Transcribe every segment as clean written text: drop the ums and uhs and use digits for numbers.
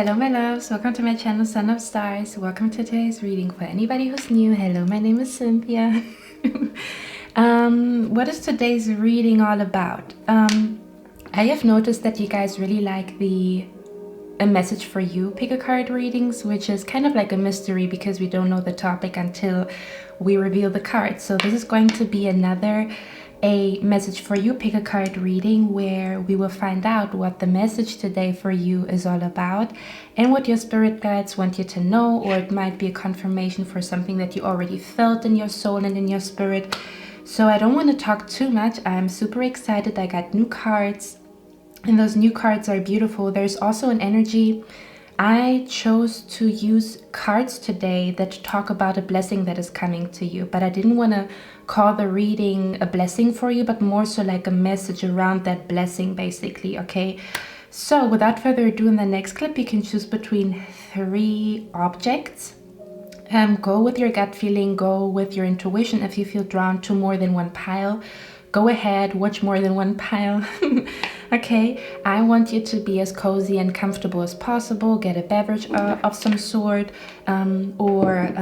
Hello my loves, welcome to my channel Sun of Stars. Welcome to today's reading. For anybody who's new, hello, my name is Cynthia. What is today's reading all about? I have noticed that you guys really like a message for you pick a card readings, which is kind of like a mystery because we don't know the topic until we reveal the cards. So this is going to be a message for you pick a card reading where we will find out what the message today for you is all about and what your spirit guides want you to know, or it might be a confirmation for something that you already felt in your soul and in your spirit. So I don't want to talk too much. I'm super excited. I got new cards and those new cards are beautiful. There's also an energy. I chose to use cards today that talk about a blessing that is coming to you, but I didn't want to call the reading a blessing for you, but more so like a message around that blessing basically, okay? So without further ado, in the next clip you can choose between 3 objects. Go with your gut feeling, go with your intuition. If you feel drawn to more than one pile, go ahead, watch more than one pile. Okay, I want you to be as cozy and comfortable as possible. Get a beverage of some sort, or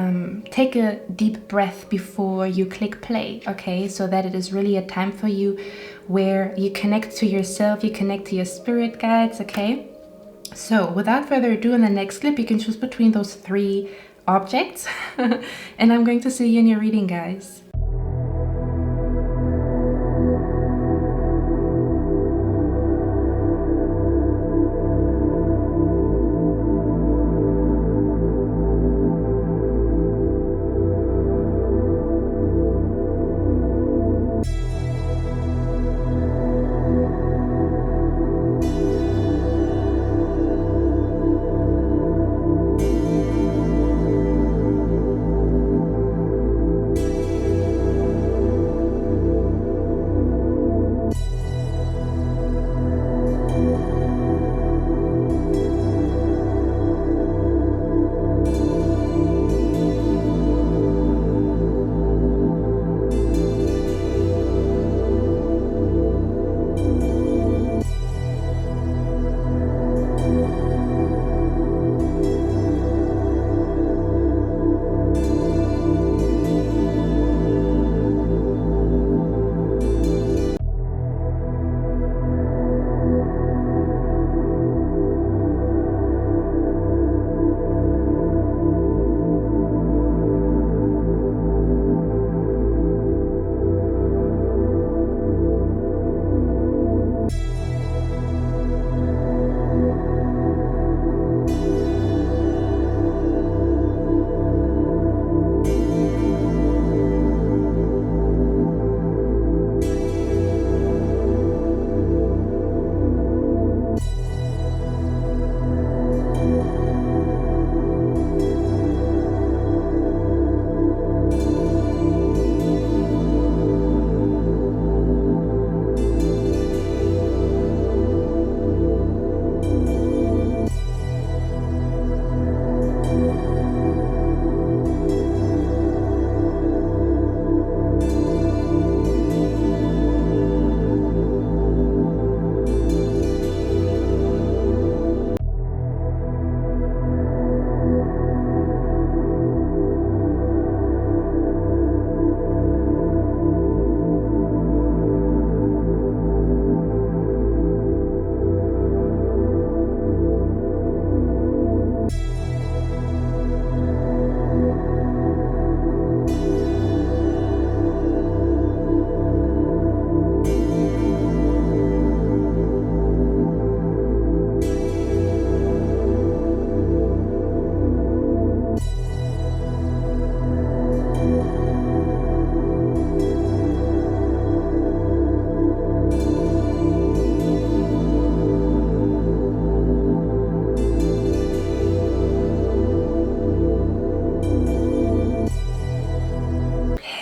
take a deep breath before you click play, okay? So that it is really a time for you where you connect to yourself, you connect to your spirit guides, okay? So without further ado, in the next clip you can choose between those 3 objects. And I'm going to see you in your reading, guys.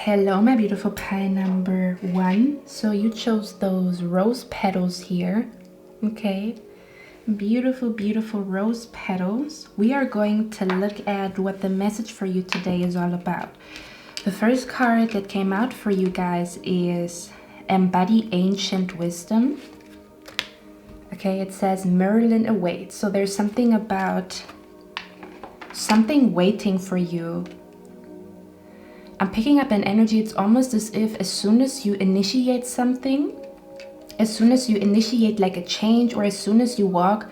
Hello my beautiful pie number 1. So you chose those rose petals here, okay? Beautiful, beautiful rose petals. We are going to look at what the message for you today is all about. The first card that came out for you guys is Embody Ancient Wisdom. Okay, it says Merlin awaits. So there's something about something waiting for you. I'm picking up an energy. It's almost as if as soon as you initiate something, as soon as you initiate like a change, or as soon as you walk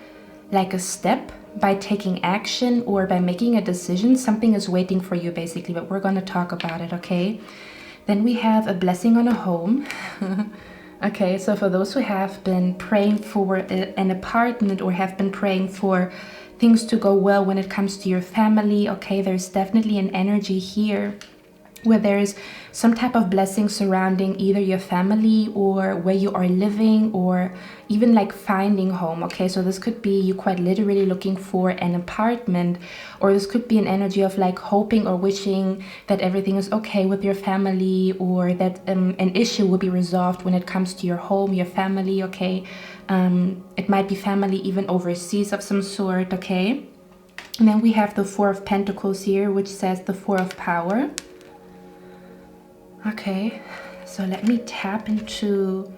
like a step by taking action or by making a decision, something is waiting for you basically, but we're going to talk about it, okay? Then we have a blessing on a home. Okay, so for those who have been praying for an apartment or have been praying for things to go well when it comes to your family, okay, there's definitely an energy here where there's some type of blessing surrounding either your family or where you are living, or even like finding home. Okay, so this could be you quite literally looking for an apartment, or this could be an energy of like hoping or wishing that everything is okay with your family, or that an issue will be resolved when it comes to your home, your family. Okay, it might be family even overseas of some sort. Okay, and then we have the Four of Pentacles here, which says the Four of Power. Okay, so let me tap into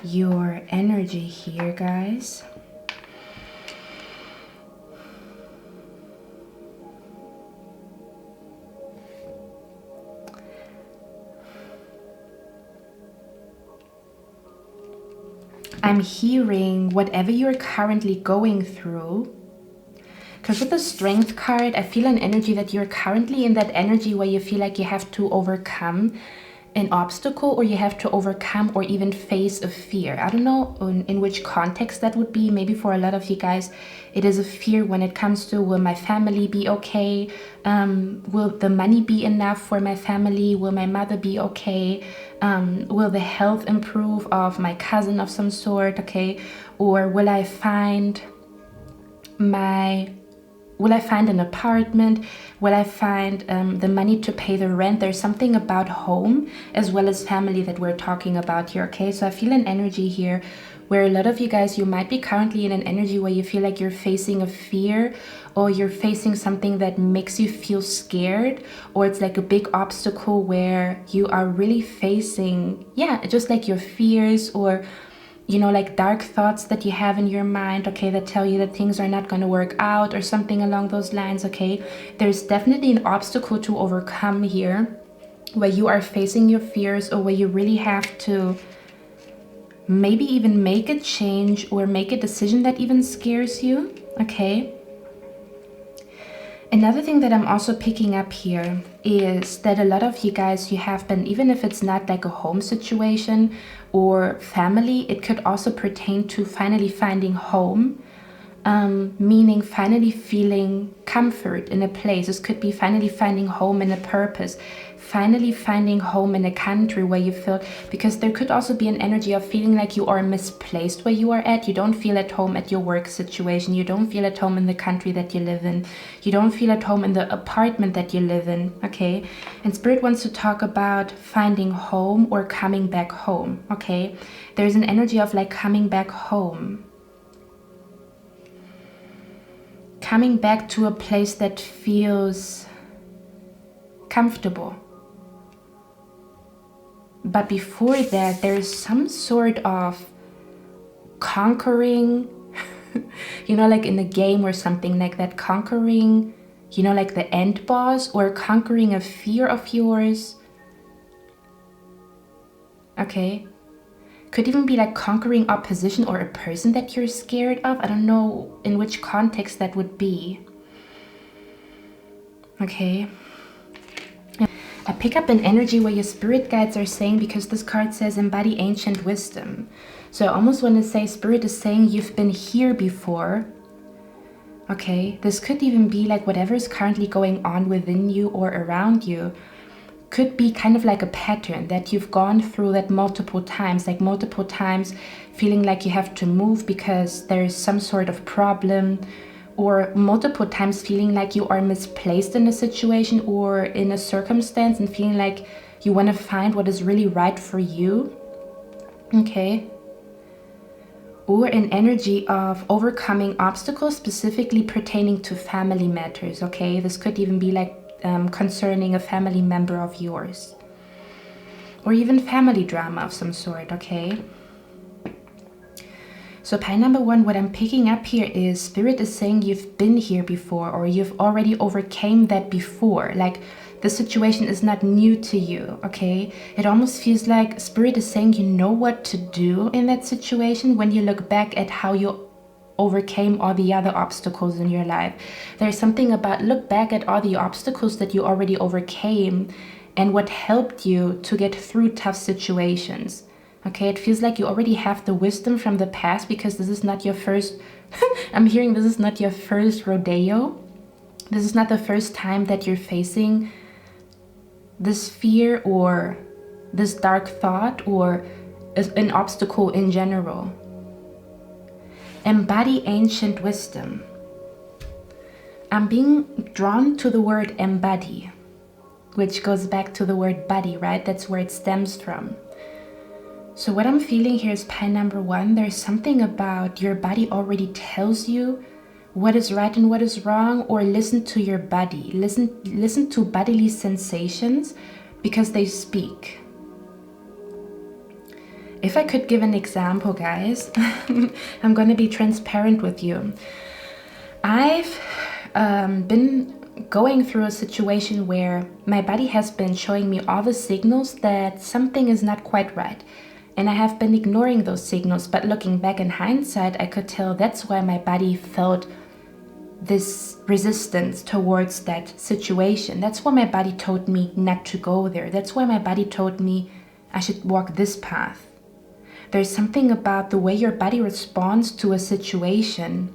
your energy here, guys. I'm hearing whatever you're currently going through. Because with the Strength card, I feel an energy that you're currently in that energy where you feel like you have to overcome an obstacle, or you have to overcome or even face a fear. I don't know in which context that would be. Maybe for a lot of you guys, it is a fear when it comes to, will my family be okay? Will the money be enough for my family? Will my mother be okay? Will the health improve of my cousin of some sort? Okay, or will I find an apartment? Will I find the money to pay the rent? There's something about home as well as family that we're talking about here, okay? So I feel an energy here where a lot of you guys, you might be currently in an energy where you feel like you're facing a fear, or you're facing something that makes you feel scared, or it's like a big obstacle where you are really facing, yeah, just like your fears, or you know, like dark thoughts that you have in your mind, okay, that tell you that things are not going to work out or something along those lines, okay? There's definitely an obstacle to overcome here where you are facing your fears, or where you really have to maybe even make a change or make a decision that even scares you, okay? Another thing that I'm also picking up here is that a lot of you guys, you have been, even if it's not like a home situation or family, it could also pertain to finally finding home, meaning finally feeling comfort in a place. This could be finally finding home in a purpose, finally finding home in a country where you feel, because there could also be an energy of feeling like you are misplaced where you are at. You don't feel at home at your work situation. You don't feel at home in the country that you live in. You don't feel at home in the apartment that you live in, okay? And Spirit wants to talk about finding home or coming back home, okay? There's an energy of like coming back home. Coming back to a place that feels comfortable. But before that, there is some sort of conquering, you know, like in a game or something like that, conquering, you know, like the end boss, or conquering a fear of yours. Okay. Could even be like conquering opposition or a person that you're scared of. I don't know in which context that would be. Okay. I pick up an energy where your spirit guides are saying, because this card says embody ancient wisdom. So I almost want to say Spirit is saying you've been here before. Okay. This could even be like whatever is currently going on within you or around you. Could be kind of like a pattern that you've gone through that multiple times, like multiple times feeling like you have to move because there's some sort of problem, or multiple times feeling like you are misplaced in a situation or in a circumstance and feeling like you want to find what is really right for you, okay? Or an energy of overcoming obstacles specifically pertaining to family matters, okay? This could even be like concerning a family member of yours, or even family drama of some sort, okay? So pie number 1, what I'm picking up here is Spirit is saying you've been here before, or you've already overcame that before. Like the situation is not new to you, okay? It almost feels like Spirit is saying you know what to do in that situation when you look back at how you overcame all the other obstacles in your life. There's something about look back at all the obstacles that you already overcame and what helped you to get through tough situations. Okay, it feels like you already have the wisdom from the past because this is not your first, I'm hearing this is not your first rodeo. This is not the first time that you're facing this fear or this dark thought or an obstacle in general. Embody ancient wisdom. I'm being drawn to the word embody, which goes back to the word body, right? That's where it stems from. So what I'm feeling here is pie number 1. There's something about your body already tells you what is right and what is wrong, or listen to your body. Listen to bodily sensations because they speak. If I could give an example, guys, I'm going to be transparent with you. I've been going through a situation where my body has been showing me all the signals that something is not quite right. And I have been ignoring those signals, but looking back in hindsight, I could tell that's why my body felt this resistance towards that situation. That's why my body told me not to go there. That's why my body told me I should walk this path. There's something about the way your body responds to a situation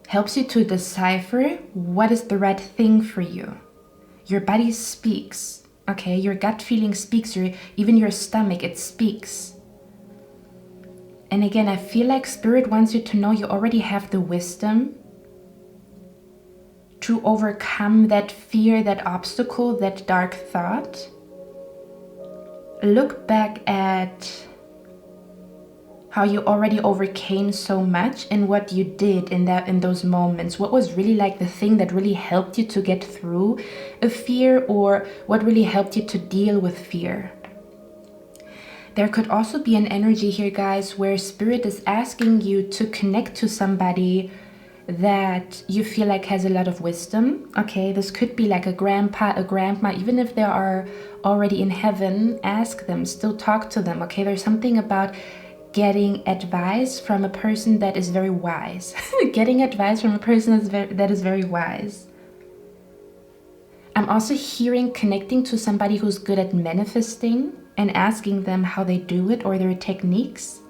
helps you to decipher what is the right thing for you. Your body speaks. Okay, your gut feeling speaks, even your stomach, it speaks. And again, I feel like Spirit wants you to know you already have the wisdom to overcome that fear, that obstacle, that dark thought. Look back at how you already overcame so much and what you did in those moments. What was really like the thing that really helped you to get through a fear, or what really helped you to deal with fear. There could also be an energy here, guys, where Spirit is asking you to connect to somebody that you feel like has a lot of wisdom. Okay, this could be like a grandpa, a grandma, even if they are already in heaven, ask them, still talk to them. Okay, there's something about getting advice from a person that is very wise. Getting advice from a person that is very wise. I'm also hearing connecting to somebody who's good at manifesting and asking them how they do it or their techniques.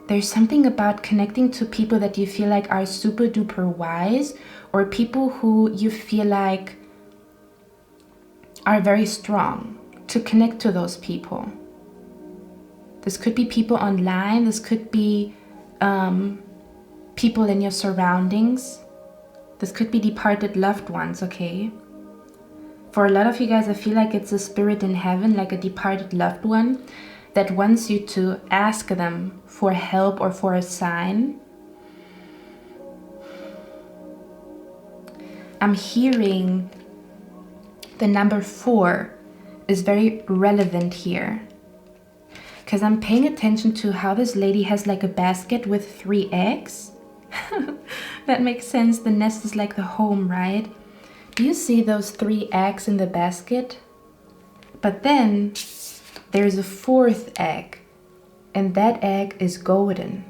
There's something about connecting to people that you feel like are super duper wise, or people who you feel like are very strong, to connect to those people. This could be people online. This could be people in your surroundings. This could be departed loved ones, okay? For a lot of you guys, I feel like it's a spirit in heaven, like a departed loved one, that wants you to ask them for help or for a sign. I'm hearing the number 4 is very relevant here, because I'm paying attention to how this lady has like a basket with 3 eggs. That makes sense. The nest is like the home, right? Do you see those 3 eggs in the basket? But then there's a 4th egg, and that egg is golden.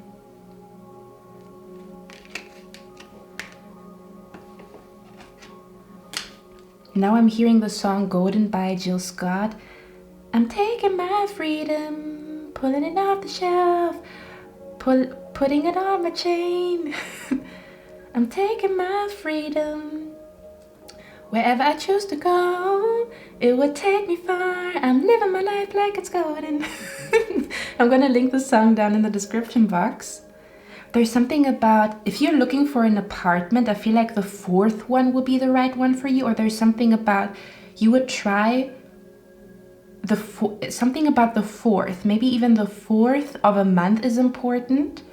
Now I'm hearing the song Golden by Jill Scott. I'm taking my freedom, pulling it off the shelf, putting it on my chain. I'm taking my freedom, wherever I choose to go, it would take me far. I'm living my life like it's golden. I'm gonna link the song down in the description box. There's something about, if you're looking for an apartment, I feel like the 4th one would be the right one for you, or there's something about you would try something about the 4th, maybe even the 4th of a month is important,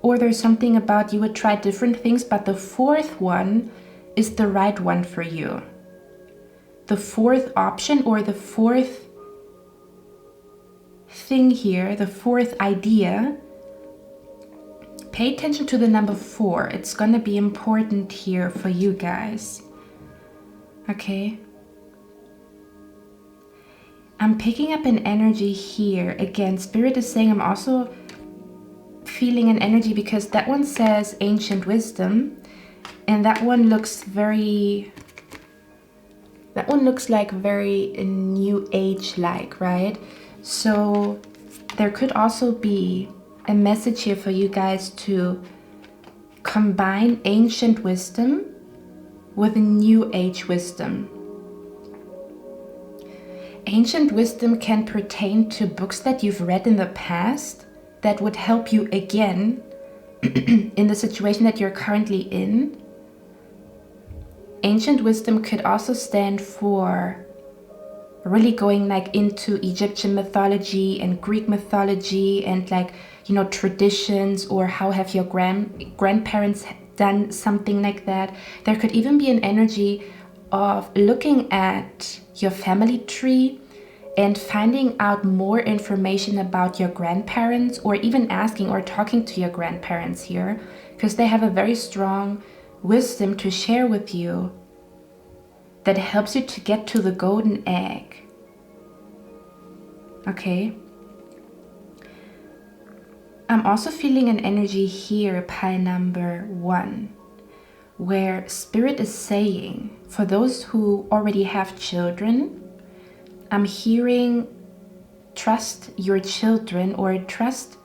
or there's something about you would try different things, but the 4th one is the right one for you. The 4th option or the 4th thing here, the fourth idea, pay attention to the number 4. It's gonna be important here for you guys. Okay. I'm picking up an energy here. Again, Spirit is saying I'm also feeling an energy because that one says ancient wisdom, and that one looks like very new age like, right? So there could also be a message here for you guys to combine ancient wisdom with a new age wisdom. Ancient wisdom can pertain to books that you've read in the past that would help you again in the situation that you're currently in. Ancient wisdom could also stand for really going like into Egyptian mythology and Greek mythology and like, you know, traditions, or how have your grandparents done something like that. There could even be an energy of looking at your family tree and finding out more information about your grandparents, or even asking or talking to your grandparents here, because they have a very strong wisdom to share with you that helps you to get to the golden egg. Okay. I'm also feeling an energy here, pile number 1, where Spirit is saying, for those who already have children, I'm hearing trust your children, or trust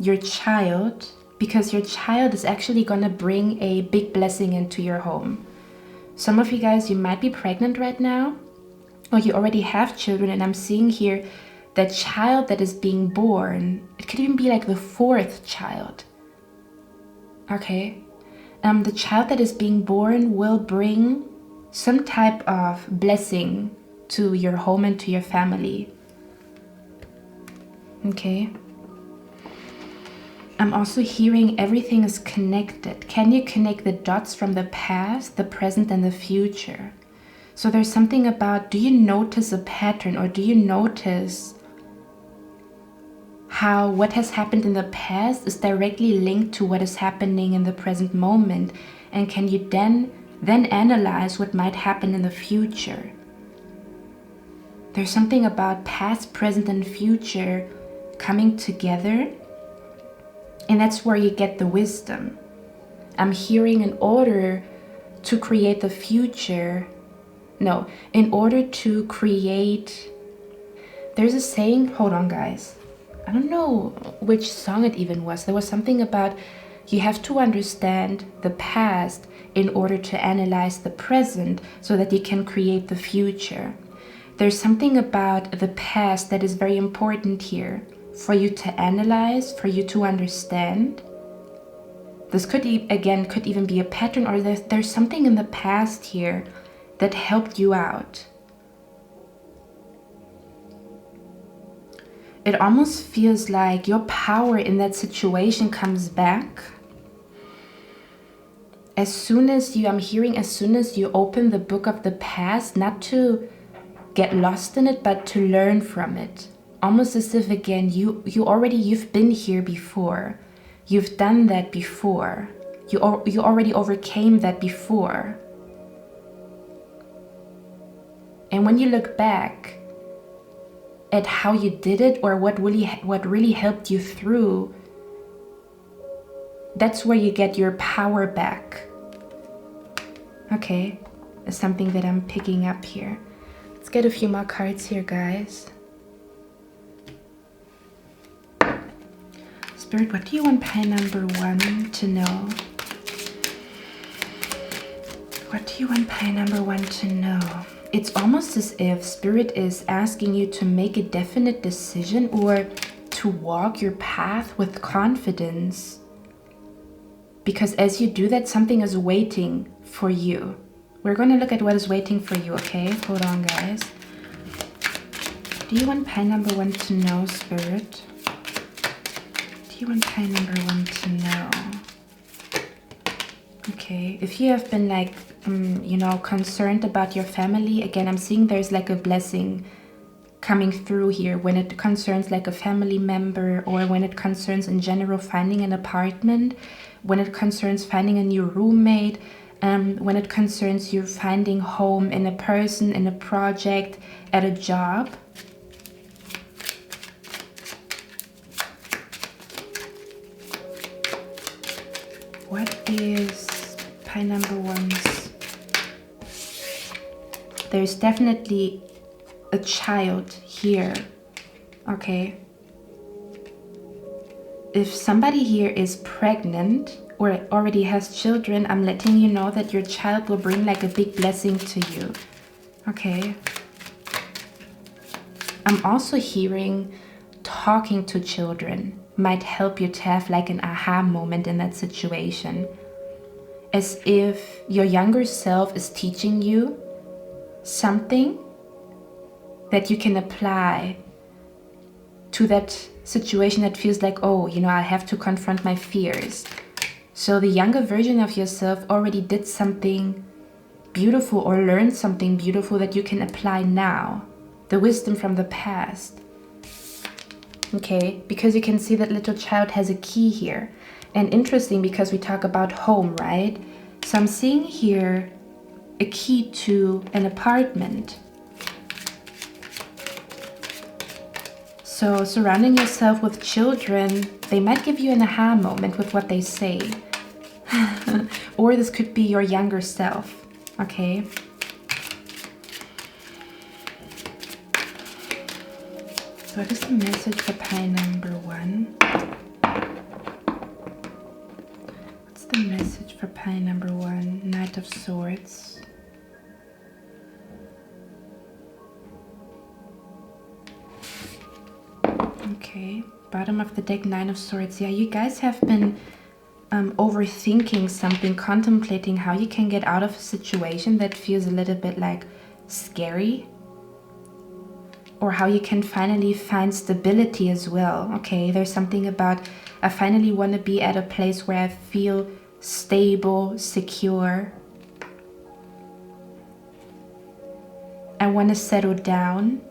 your child, because your child is actually going to bring a big blessing into your home. Some of you guys, you might be pregnant right now, or you already have children, and I'm seeing here that child that is being born, it could even be like the 4th child. Okay. The child that is being born will bring some type of blessing to your home and to your family. Okay. I'm also hearing everything is connected. Can you connect the dots from the past, the present, and the future? So there's something about, do you notice a pattern, or do you notice how what has happened in the past is directly linked to what is happening in the present moment? And can you then analyze what might happen in the future? There's something about past, present, and future coming together, and that's where you get the wisdom. I'm hearing in order to create the future, in order to create, there's a saying, hold on guys, I don't know which song it even was. There was something about you have to understand the past in order to analyze the present so that you can create the future. There's something about the past that is very important here for you to analyze, for you to understand. This could even be a pattern, or there's something in the past here that helped you out. It almost feels like your power in that situation comes back as soon as you open the book of the past, not to get lost in it, but to learn from it. Almost as if, again, you've been here before. You've done that before. You already overcame that before. And when you look back at how you did it, or what really helped you through, that's where you get your power back. Okay, that's something that I'm picking up here. Let's get a few more cards here, guys. Spirit, what do you want pile number 1 to know? What do you want pile number 1 to know? It's almost as if Spirit is asking you to make a definite decision, or to walk your path with confidence. Because as you do that, something is waiting for you. We're going to look at what is waiting for you, okay? Hold on, guys. Do you want pile number 1 to know, Spirit? Do you want pile number 1 to know? Okay, if you have been like, concerned about your family, again, I'm seeing there's like a blessing coming through here when it concerns like a family member, or when it concerns in general finding an apartment, when it concerns finding a new roommate, when it concerns you finding home in a person, in a project, at a job. What is pie number one's? There's definitely a child here, okay? If somebody here is pregnant or already has children, I'm letting you know that your child will bring like a big blessing to you, okay? I'm also hearing talking to children might help you to have like an aha moment in that situation. As if your younger self is teaching you something that you can apply to that situation that feels like, oh, you know, I have to confront my fears. So the younger version of yourself already did something beautiful or learned something beautiful that you can apply now. The wisdom from the past. Okay, because you can see that little child has a key here. And interesting, because we talk about home, right? So I'm seeing here a key to an apartment. So surrounding yourself with children, they might give you an aha moment with what they say. Or this could be your younger self, okay? So what is the message for pie number one? What's the message for pie number one? Knight of Swords. Okay, bottom of the deck, Nine of Swords. Yeah, you guys have been overthinking something, contemplating how you can get out of a situation that feels a little bit like scary, or how you can finally find stability as well. Okay, there's something about, I finally want to be at a place where I feel stable, secure. I want to settle down.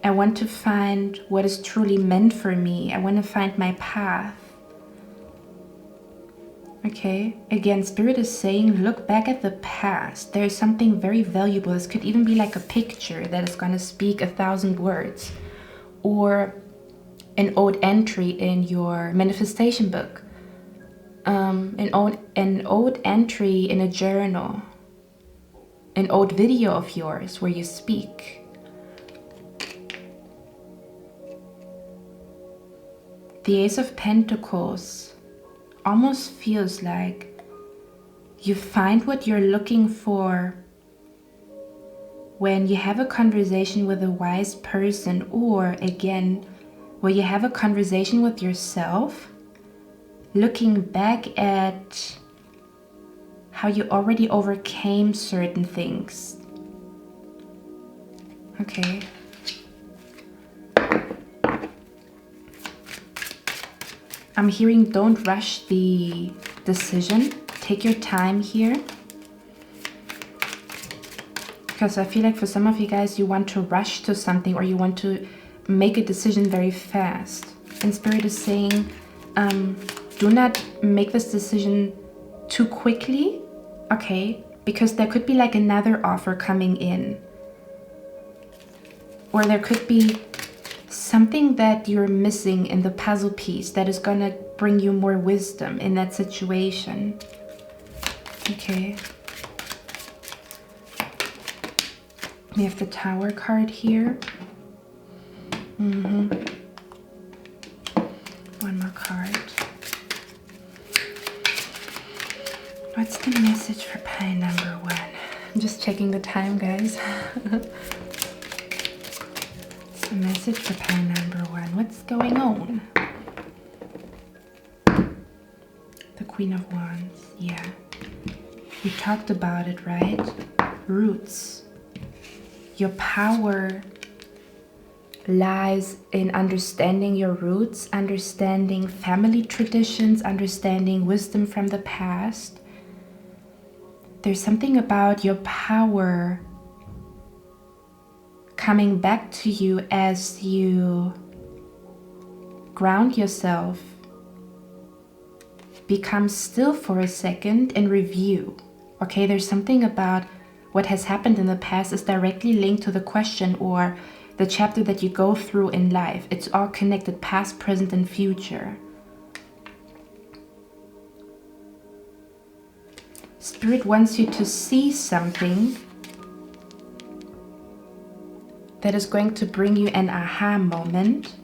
I want to find what is truly meant for me. I want to find my path. Okay, again, Spirit is saying, look back at the past. There is something very valuable. This could even be like a picture that is going to speak 1,000 words. Or an old entry in your manifestation book. An old entry in a journal. An old video of yours where you speak. The Ace of Pentacles almost feels like you find what you're looking for when you have a conversation with a wise person, or again, where you have a conversation with yourself, looking back at how you already overcame certain things. Okay. I'm hearing don't rush the decision. Take your time here. Because I feel like for some of you guys, you want to rush to something, or you want to make a decision very fast. And Spirit is saying, do not make this decision too quickly, okay? Because there could be like another offer coming in. Or there could be something that you're missing in the puzzle piece that is gonna bring you more wisdom in that situation. Okay. We have the Tower card here. One more card. What's the message for pie number one? I'm just checking the time, guys. The message for pie number one. What's going on? The Queen of Wands. Yeah. We talked about it, right? Roots. Your power lies in understanding your roots, understanding family traditions, understanding wisdom from the past. There's something about your power coming back to you as you ground yourself. Become still for a second and review. Okay, there's something about what has happened in the past is directly linked to the question or the chapter that you go through in life. It's all connected, past, present, and future. Spirit wants you to see something that is going to bring you an aha moment.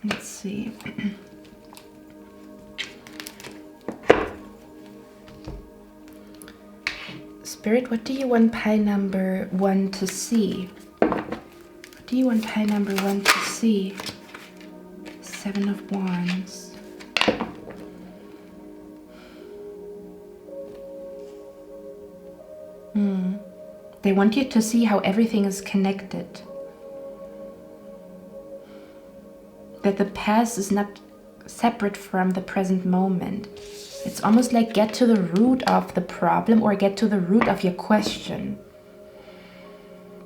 Let's see. Spirit, what do you want pile number 1 to see? What do you want pile number 1 to see? 7 of Wands. They want you to see how everything is connected. That the past is not separate from the present moment. It's almost like get to the root of the problem or get to the root of your question.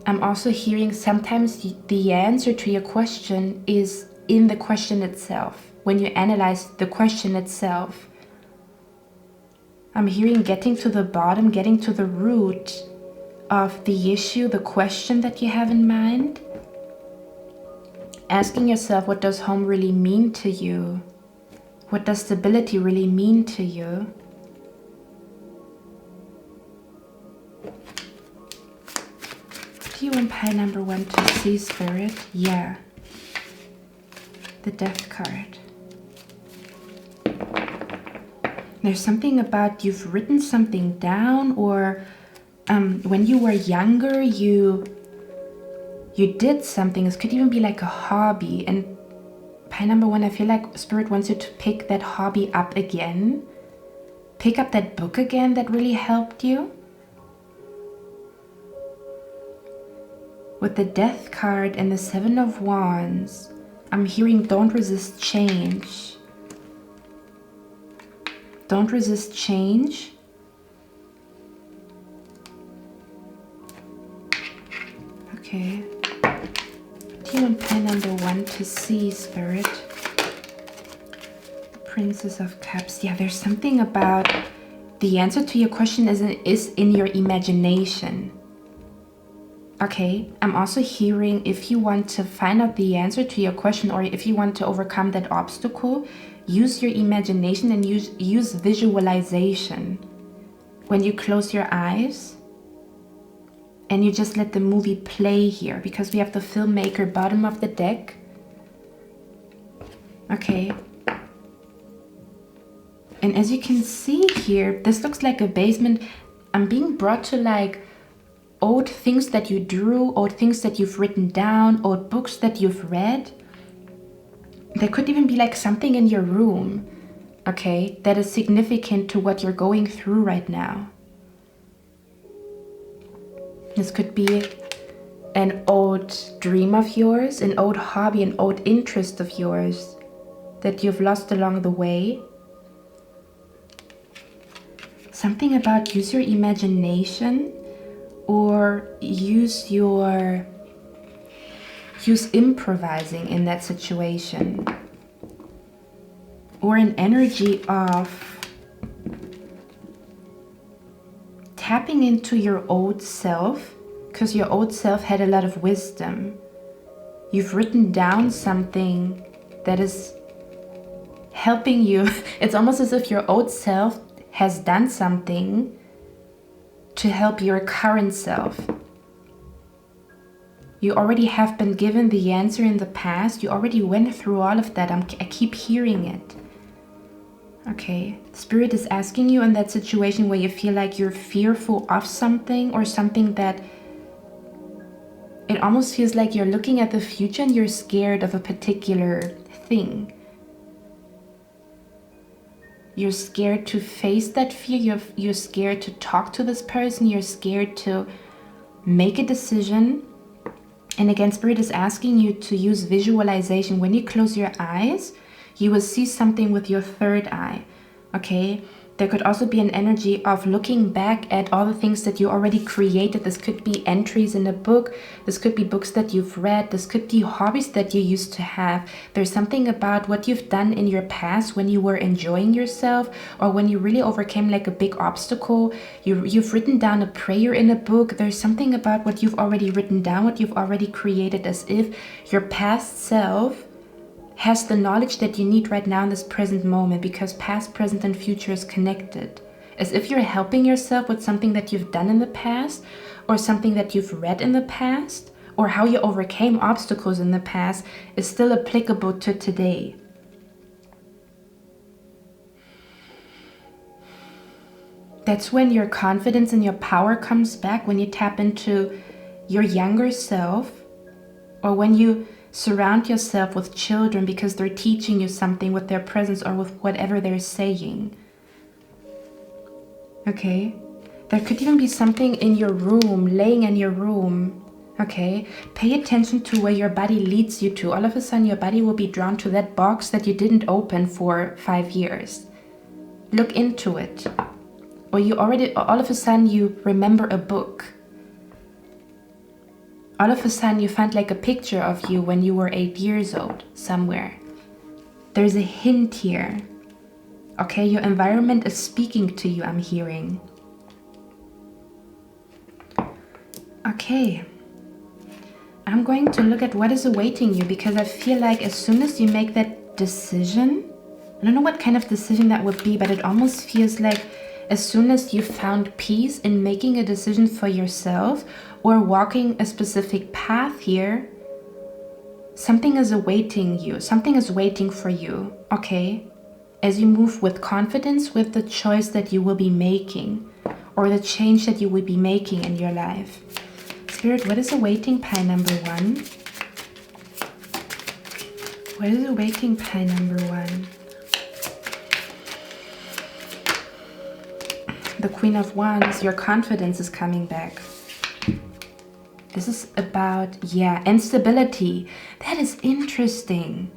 I'm also hearing sometimes the answer to your question is in the question itself. When you analyze the question itself. I'm hearing getting to the bottom, getting to the root of the issue, the question that you have in mind. Asking yourself, what does home really mean to you? What does stability really mean to you? Do you want pile number 1 to see, Spirit? Yeah. The Death card. There's something about you've written something down, or when you were younger, you did something. This could even be like a hobby. And pile number 1, I feel like Spirit wants you to pick that hobby up again. Pick up that book again that really helped you. With the Death card and the 7 of Wands, I'm hearing don't resist change. Don't resist change. Okay. Do you want pile number 1 to see, Spirit? Princess of Cups. Yeah, there's something about the answer to your question is in your imagination. Okay, I'm also hearing if you want to find out the answer to your question or if you want to overcome that obstacle, use your imagination and use visualization. When you close your eyes and you just let the movie play here, because we have the filmmaker bottom of the deck. Okay. And as you can see here, this looks like a basement. I'm being brought to like old things that you drew, old things that you've written down, old books that you've read. There could even be like something in your room, okay, that is significant to what you're going through right now. This could be an old dream of yours, an old hobby, an old interest of yours that you've lost along the way. Something about use your imagination or use improvising in that situation, or an energy of tapping into your old self, because your old self had a lot of wisdom. You've written down something that is helping you. It's almost as if your old self has done something to help your current self. You already have been given the answer in the past. You already went through all of that. I keep hearing it. Okay, Spirit is asking you in that situation where you feel like you're fearful of something, or something that it almost feels like you're looking at the future and you're scared of a particular thing. You're scared to face that fear. You're scared to talk to this person. You're scared to make a decision. And again, Spirit is asking you to use visualization. When you close your eyes, you will see something with your third eye, okay? There could also be an energy of looking back at all the things that you already created. This could be entries in a book. This could be books that you've read. This could be hobbies that you used to have. There's something about what you've done in your past when you were enjoying yourself, or when you really overcame like a big obstacle. You've written down a prayer in a book. There's something about what you've already written down, what you've already created, as if your past self has the knowledge that you need right now in this present moment, because past, present, and future is connected. As if you're helping yourself with something that you've done in the past, or something that you've read in the past, or how you overcame obstacles in the past is still applicable to today. That's when your confidence and your power comes back, when you tap into your younger self, or when you surround yourself with children because they're teaching you something with their presence or with whatever they're saying. Okay? There could even be something in your room, laying in your room. Okay? Pay attention to where your body leads you to. All of a sudden, your body will be drawn to that box that you didn't open for 5 years. Look into it. Or all of a sudden, you remember a book. All of a sudden you find like a picture of you when you were 8 years old somewhere. There's a hint here. Okay, your environment is speaking to you, I'm hearing. Okay. I'm going to look at what is awaiting you, because I feel like as soon as you make that decision, I don't know what kind of decision that would be, but it almost feels like as soon as you found peace in making a decision for yourself or walking a specific path here, something is awaiting you. Something is waiting for you, okay? As you move with confidence with the choice that you will be making, or the change that you will be making in your life. Spirit, what is awaiting pie number 1? What is awaiting pie number 1? The Queen of Wands, your confidence is coming back. This is about, instability. That is interesting.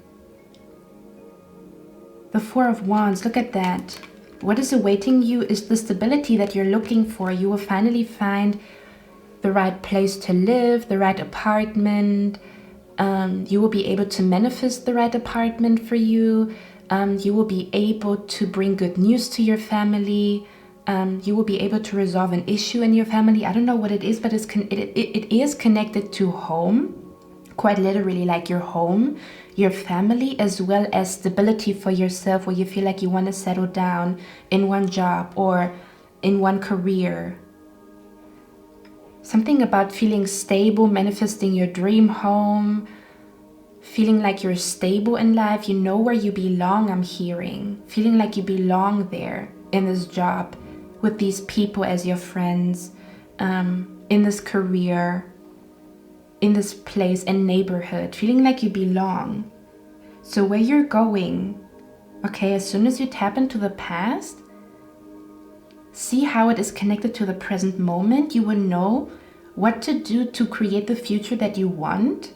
The Four of Wands, look at that. What is awaiting you is the stability that you're looking for. You will finally find the right place to live, the right apartment. You will be able to manifest the right apartment for you. You will be able to bring good news to your family. You will be able to resolve an issue in your family. I don't know what it is, but it is connected to home, quite literally, like your home, your family, as well as stability for yourself, where you feel like you want to settle down in one job or in one career. Something about feeling stable, manifesting your dream home, feeling like you're stable in life. You know where you belong, I'm hearing. Feeling like you belong there in this job, with these people as your friends, in this career, in this place and neighborhood, feeling like you belong. So where you're going, okay, as soon as you tap into the past, see how it is connected to the present moment. You will know what to do to create the future that you want,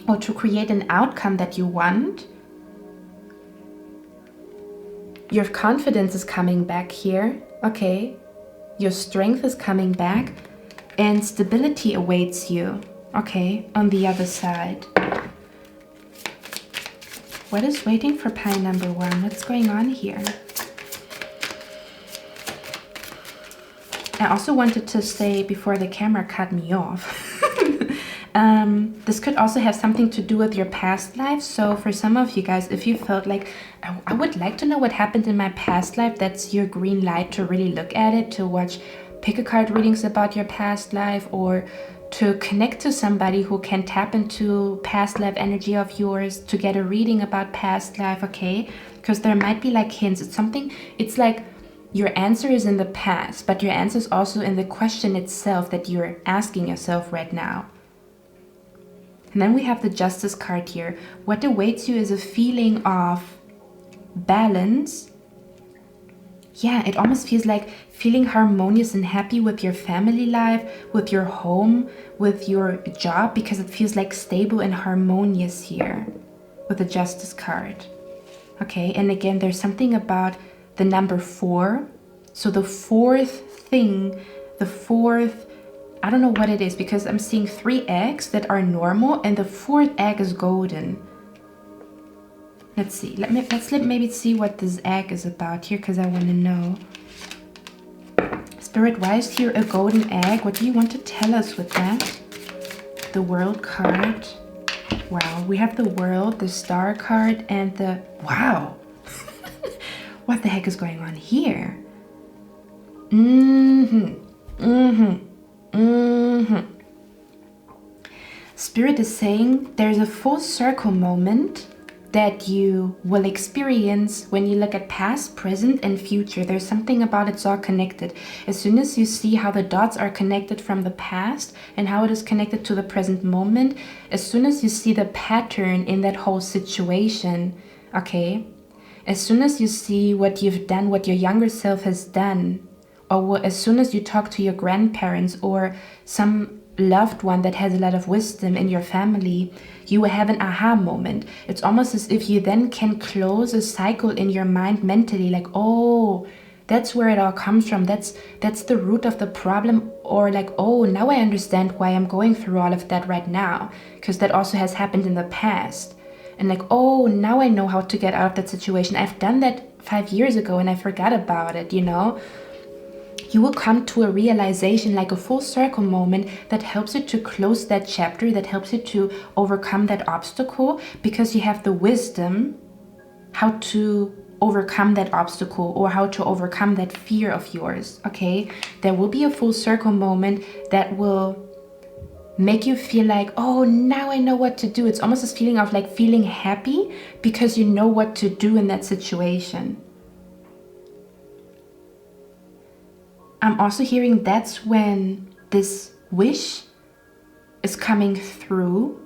or to create an outcome that you want. Your confidence is coming back here. Okay, your strength is coming back, and stability awaits you, okay, on the other side. What is waiting for pie number 1? What's going on here? I also wanted to say before the camera cut me off, this could also have something to do with your past life. So for some of you guys, if you felt like, I would like to know what happened in my past life, that's your green light to really look at it, to watch pick a card readings about your past life, or to connect to somebody who can tap into past life energy of yours to get a reading about past life, okay? Because there might be like hints. It's like your answer is in the past, but your answer is also in the question itself that you're asking yourself right now. And then we have the Justice card here. What awaits you is a feeling of balance. Yeah, it almost feels like feeling harmonious and happy with your family life, with your home, with your job, because it feels like stable and harmonious here with the Justice card. Okay, and again, there's something about the number 4 So the fourth thing, I don't know what it is, because I'm seeing 3 eggs that are normal and the 4th egg is golden. Let's see. Let's maybe see what this egg is about here, because I want to know. Spirit, why is here a golden egg? What do you want to tell us with that? The World card. Wow, we have the World, the Star card, and the... Wow! What the heck is going on here? Spirit is saying there's a full circle moment that you will experience when you look at past, present, and future. There's something about it's all connected. As soon as you see how the dots are connected from the past and how it is connected to the present moment, as soon as you see the pattern in that whole situation, okay, as soon as you see what you've done, what your younger self has done, or as soon as you talk to your grandparents or some loved one that has a lot of wisdom in your family, you will have an aha moment. It's almost as if you then can close a cycle in your mind mentally, like, oh, that's where it all comes from. That's the root of the problem. Or like, oh, now I understand why I'm going through all of that right now, because that also has happened in the past. And like, oh, now I know how to get out of that situation. I've done that 5 years ago and I forgot about it, you know? You will come to a realization, like a full circle moment, that helps you to close that chapter, that helps you to overcome that obstacle, because you have the wisdom how to overcome that obstacle or how to overcome that fear of yours, okay? There will be a full circle moment that will make you feel like, oh, now I know what to do. It's almost this feeling of like feeling happy because you know what to do in that situation. I'm also hearing that's when this wish is coming through.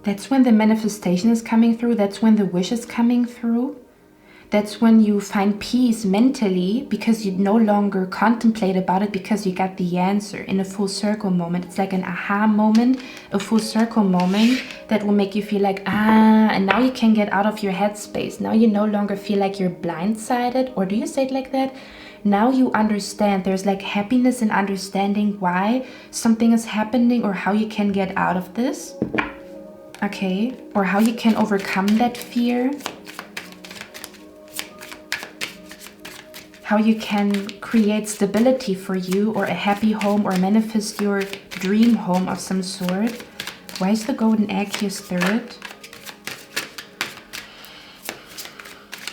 That's when the manifestation is coming through. That's when the wish is coming through. That's when you find peace mentally because you no longer contemplate about it, because you got the answer in a full circle moment. It's like an aha moment, a full circle moment that will make you feel like, and now you can get out of your headspace. Now you no longer feel like you're blindsided, or do you say it like that? Now you understand. There's like happiness in understanding why something is happening or how you can get out of this. Okay, or how you can overcome that fear. How you can create stability for you, or a happy home, or manifest your dream home of some sort. Why is the golden egg here, Spirit?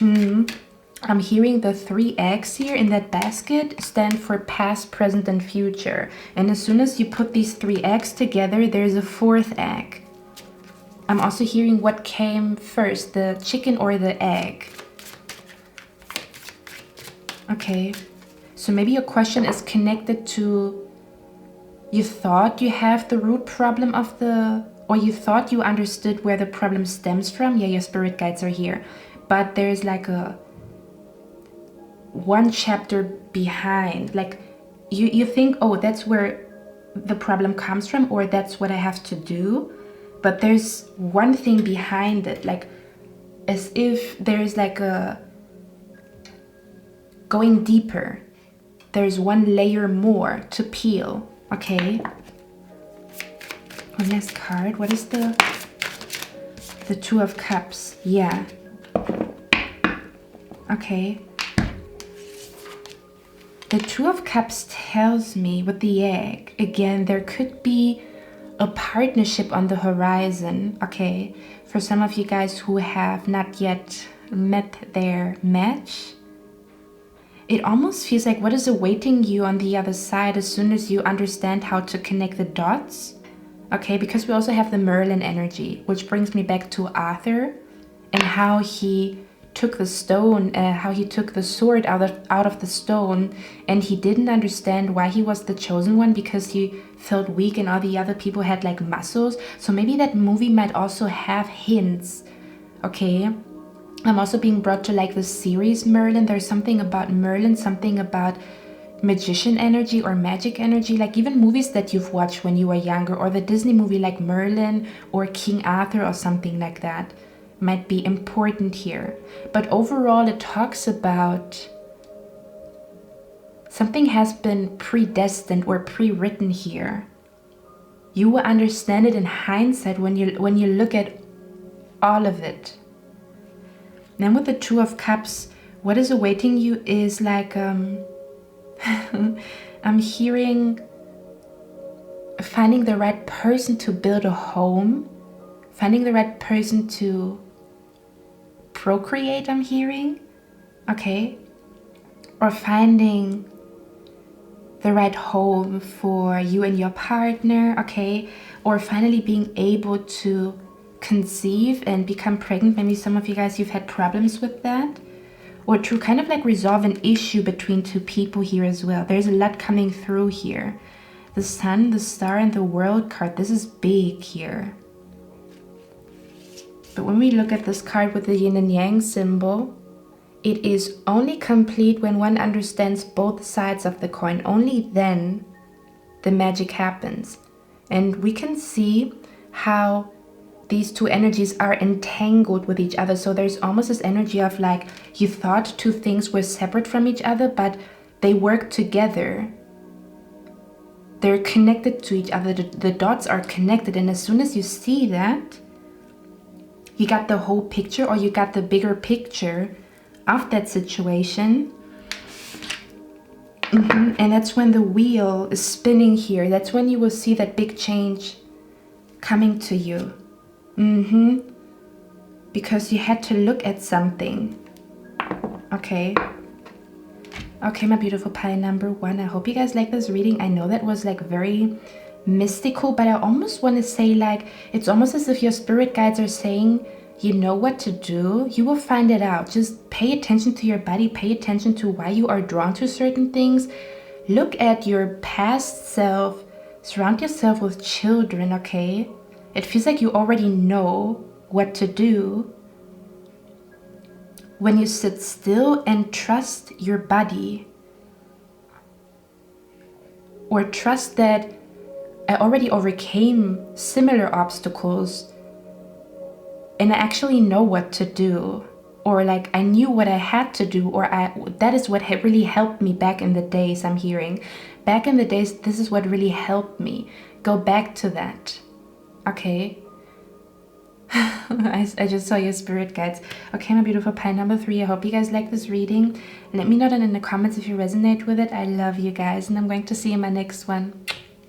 I'm hearing the 3 eggs here in that basket stand for past, present, and future. And as soon as you put these 3 eggs together, there's a 4th egg. I'm also hearing what came first, the chicken or the egg. Okay, so maybe your question is connected to, you thought you have the root problem of or you thought you understood where the problem stems from. Yeah, your spirit guides are here. But there's like one chapter behind. Like you think, oh, that's where the problem comes from, or that's what I have to do. But there's one thing behind it, like as if there's like going deeper. There's one layer more to peel. Okay. One last card. What is the 2 of Cups? Yeah. Okay. The 2 of Cups tells me with the egg, again, there could be a partnership on the horizon. Okay. For some of you guys who have not yet met their match, it almost feels like what is awaiting you on the other side as soon as you understand how to connect the dots. Okay, because we also have the Merlin energy, which brings me back to Arthur and how he took the stone, how he took the sword out of the stone, and he didn't understand why he was the chosen one, because he felt weak and all the other people had like muscles. So maybe that movie might also have hints. Okay. I'm also being brought to like the series Merlin. There's something about Merlin, something about magician energy or magic energy, like even movies that you've watched when you were younger, or the Disney movie like Merlin or King Arthur or something like that. might be important here. But overall, it talks about something has been predestined or pre-written here. You will understand it in hindsight when you look at all of it. Then with the Two of Cups, what is awaiting you is like, I'm hearing finding the right person to build a home, finding the right person to procreate, I'm hearing, okay? Or finding the right home for you and your partner, okay? Or finally being able to conceive and become pregnant. Maybe some of you guys, you've had problems with that. Or to kind of like resolve an issue between two people here as well. There's a lot coming through here. The Sun, the Star, and the World card. This is big here. But when we look at this card with the yin and yang symbol, it is only complete when one understands both sides of the coin. Only then the magic happens. And we can see how these two energies are entangled with each other. So there's almost this energy of like, you thought two things were separate from each other, but they work together. They're connected to each other. The dots are connected. And as soon as you see that, you got the whole picture, or you got the bigger picture of that situation. And that's when the wheel is spinning here. That's when you will see that big change coming to you. Because you had to look at something. Okay. Okay, my beautiful pile number 1. I hope you guys like this reading. I know that was like very mystical, but I almost want to say like, it's almost as if your spirit guides are saying, you know what to do. You will find it out. Just pay attention to your body. Pay attention to why you are drawn to certain things. Look at your past self. Surround yourself with children, okay? It feels like you already know what to do. When you sit still and trust your body, or trust that I already overcame similar obstacles and I actually know what to do, or like I knew what I had to do, or that is what really helped me back in the days. I'm hearing back in the days, this is what really helped me. Go back to that, okay? I just saw your spirit guides. Okay, my beautiful pile number 3. I hope you guys like this reading. Let me know down in the comments if you resonate with it. I love you guys, and I'm going to see you in my next one.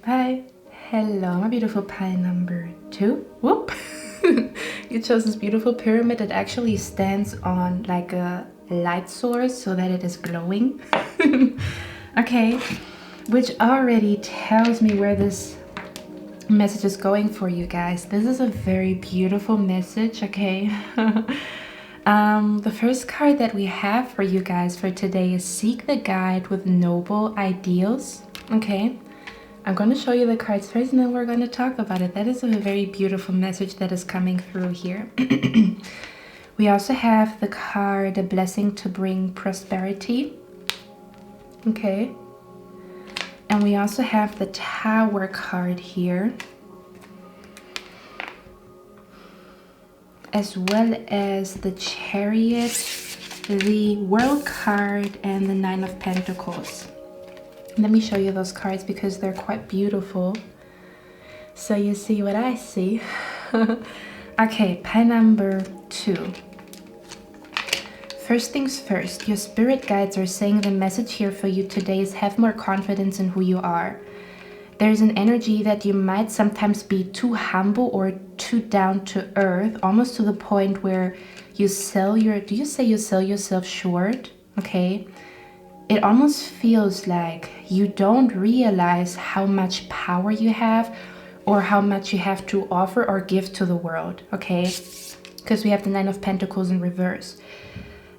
Bye. Hello, my beautiful pile number 2. Whoop. You chose this beautiful pyramid that actually stands on like a light source so that it is glowing. Okay, which already tells me where this message is going for you guys. This is a very beautiful message, okay? The first card that we have for you guys for today is Seek the Guide with Noble Ideals, okay? I'm going to show you the cards first and then we're going to talk about it. That is a very beautiful message that is coming through here. We also have the card, A Blessing to Bring Prosperity, okay? And we also have the Tower card here, as well as the Chariot, the World card, and the Nine of Pentacles. Let me show you those cards because they're quite beautiful, so you see what I see. Okay, pile number 2. First things first, your spirit guides are saying the message here for you today is have more confidence in who you are. There's an energy that you might sometimes be too humble or too down to earth, almost to the point where you sell your, do you say you sell yourself short? Okay. It almost feels like you don't realize how much power you have or how much you have to offer or give to the world, okay? Because we have the Nine of Pentacles in reverse.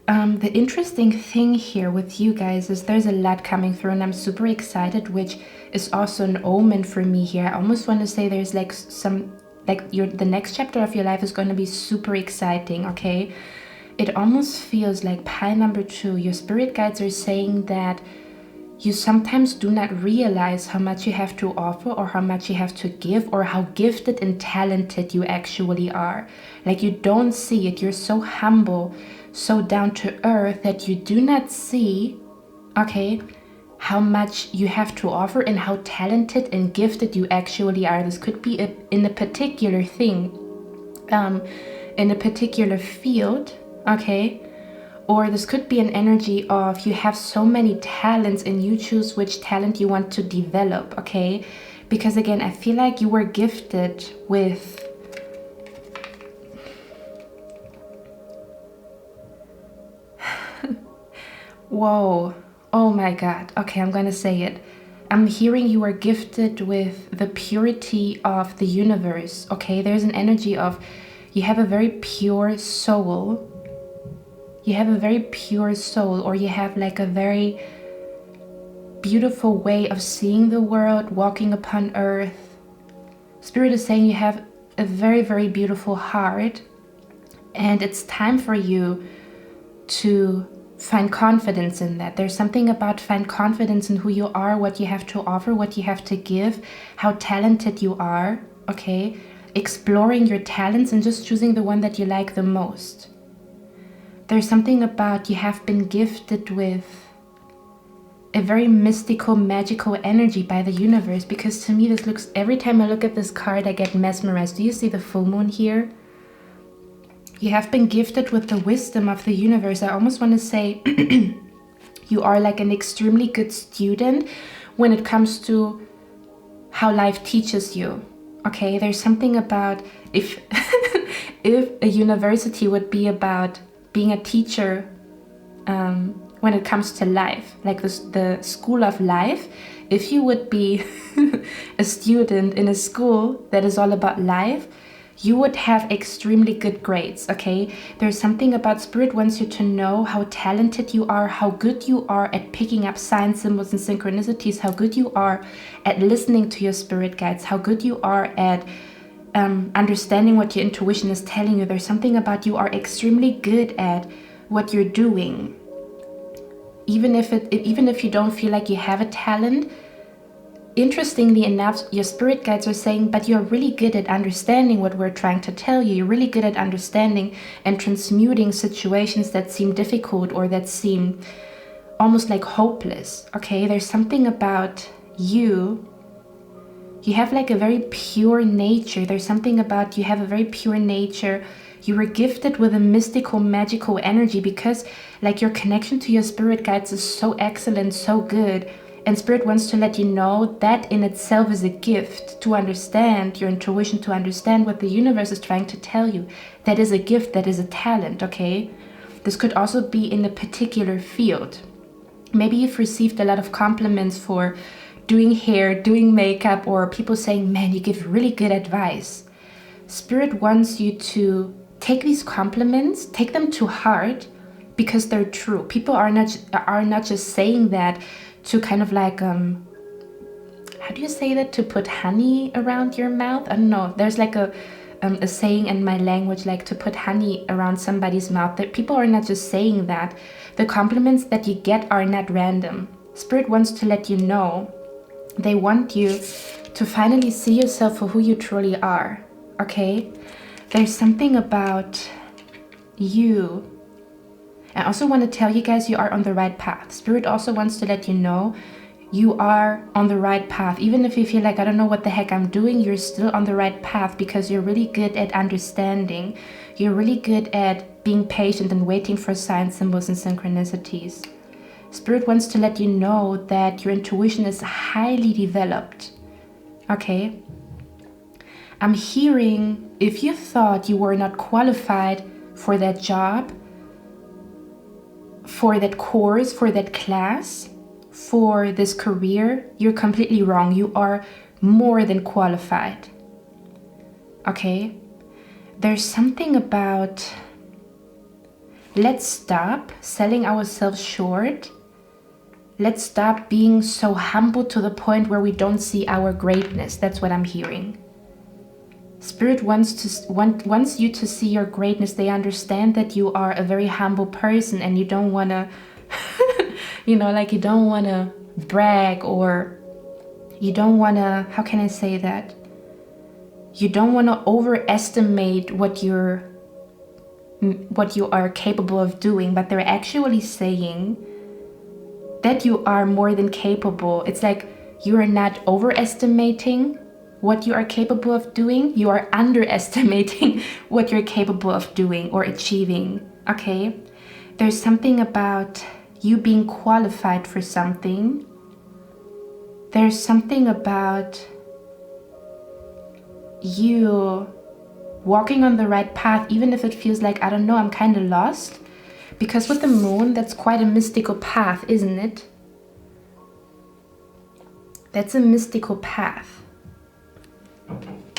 The interesting thing here with you guys is there's a lot coming through and I'm super excited, which is also an omen for me here. I almost want to say there's like some, like the next chapter of your life is going to be super exciting, okay? It almost feels like pile number 2, your spirit guides are saying that you sometimes do not realize how much you have to offer or how much you have to give or how gifted and talented you actually are. Like you don't see it. You're so humble, so down to earth that you do not see, okay, how much you have to offer and how talented and gifted you actually are. This could be in a particular thing, in a particular field, okay? Or this could be an energy of you have so many talents and you choose which talent you want to develop, okay? Because again, I feel like you were gifted with whoa, oh my God. Okay, I'm gonna say it. I'm hearing you are gifted with the purity of the universe, okay? There's an energy of you have a very pure soul. You have a very pure soul, or you have like a very beautiful way of seeing the world, walking upon earth. Spirit is saying you have a very, very beautiful heart, and it's time for you to find confidence in that. There's something about find confidence in who you are, what you have to offer, what you have to give, how talented you are, okay? Exploring your talents and just choosing the one that you like the most. There's something about you have been gifted with a very mystical, magical energy by the universe, because to me this looks, every time I look at this card I get mesmerized. Do you see the full moon here? You have been gifted with the wisdom of the universe. I almost want to say you are like an extremely good student when it comes to how life teaches you. Okay, there's something about if if a university would be about being a teacher when it comes to life, like the school of life, if you would be a student in a school that is all about life, you would have extremely good grades, okay? There's something about Spirit wants you to know how talented you are, how good you are at picking up signs, symbols, and synchronicities, how good you are at listening to your spirit guides, how good you are at understanding what your intuition is telling you. There's something about you are extremely good at what you're doing. Even if you don't feel like you have a talent, interestingly enough, your spirit guides are saying, but you're really good at understanding what we're trying to tell you. You're really good at understanding and transmuting situations that seem difficult or that seem almost like hopeless, okay? There's something about you. You have like a very pure nature. There's something about you have a very pure nature. You were gifted with a mystical, magical energy because like your connection to your spirit guides is so excellent, so good. And Spirit wants to let you know that in itself is a gift, to understand your intuition, to understand what the universe is trying to tell you. That is a gift, that is a talent, okay? This could also be in a particular field. Maybe you've received a lot of compliments for doing hair, doing makeup, or people saying, man, you give really good advice. Spirit wants you to take these compliments, take them to heart, because they're true. People are not just saying that to kind of like, how do you say that? To put honey around your mouth? I don't know. There's like a saying in my language, like to put honey around somebody's mouth. That people are not just saying that. The compliments that you get are not random. Spirit wants to let you know. They want you to finally see yourself for who you truly are, okay? There's something about you. I also want to tell you guys you are on the right path. Spirit also wants to let you know you are on the right path. Even if you feel like, I don't know what the heck I'm doing, you're still on the right path because you're really good at understanding. You're really good at being patient and waiting for signs, symbols, and synchronicities. Spirit wants to let you know that your intuition is highly developed, okay? I'm hearing if you thought you were not qualified for that job, for that course, for that class, for this career, you're completely wrong. You are more than qualified, okay? There's something about, let's stop selling ourselves short. Let's stop being so humble to the point where we don't see our greatness. That's what I'm hearing. Spirit wants you to see your greatness. They understand that you are a very humble person and you don't want to, you know, like you don't want to brag, or you don't want to, how can I say that? You don't want to overestimate what you are capable of doing, but they're actually saying that you are more than capable. It's like you are not overestimating what you are capable of doing, you are underestimating what you're capable of doing or achieving, okay? There's something about you being qualified for something. There's something about you walking on the right path, even if it feels like, I don't know, I'm kind of lost. Because with the moon, that's quite a mystical path, isn't it? That's a mystical path.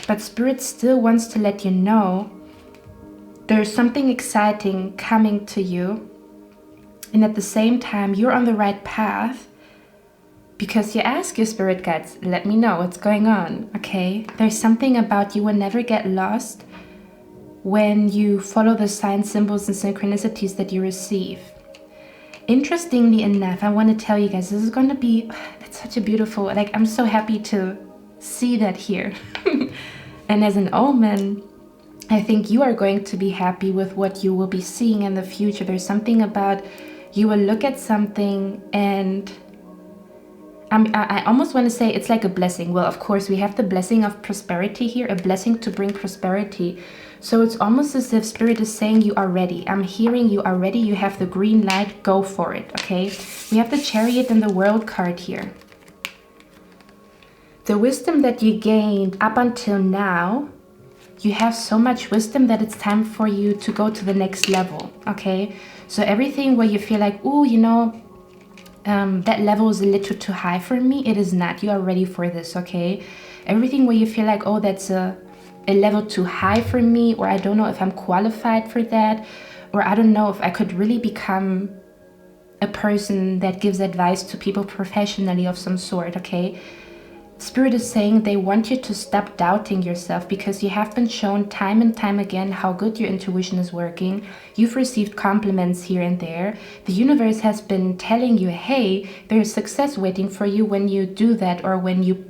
But Spirit still wants to let you know there's something exciting coming to you. And at the same time, you're on the right path because you ask your spirit guides, let me know what's going on, okay? There's something about you will never get lost when you follow the signs, symbols, and synchronicities that you receive. Interestingly enough, I want to tell you guys, this is going to be, it's such a beautiful, like, I'm so happy to see that here. And as an omen, I think you are going to be happy with what you will be seeing in the future. There's something about you will look at something and I almost want to say it's like a blessing. Well, of course, we have the blessing of prosperity here, a blessing to bring prosperity. So it's almost as if Spirit is saying you are ready. I'm hearing you are ready. You have the green light. Go for it, okay? We have the Chariot and the World card here. The wisdom that you gained up until now, you have so much wisdom that it's time for you to go to the next level, okay? So everything where you feel like, oh, you know, that level is a little too high for me, it is not. You are ready for this, okay? Everything where you feel like, oh, that's a level too high for me, or I don't know if I'm qualified for that, or I don't know if I could really become a person that gives advice to people professionally of some sort, okay? Spirit is saying they want you to stop doubting yourself because you have been shown time and time again how good your intuition is working. You've received compliments here and there. The universe has been telling you, hey, there's success waiting for you when you do that, or when you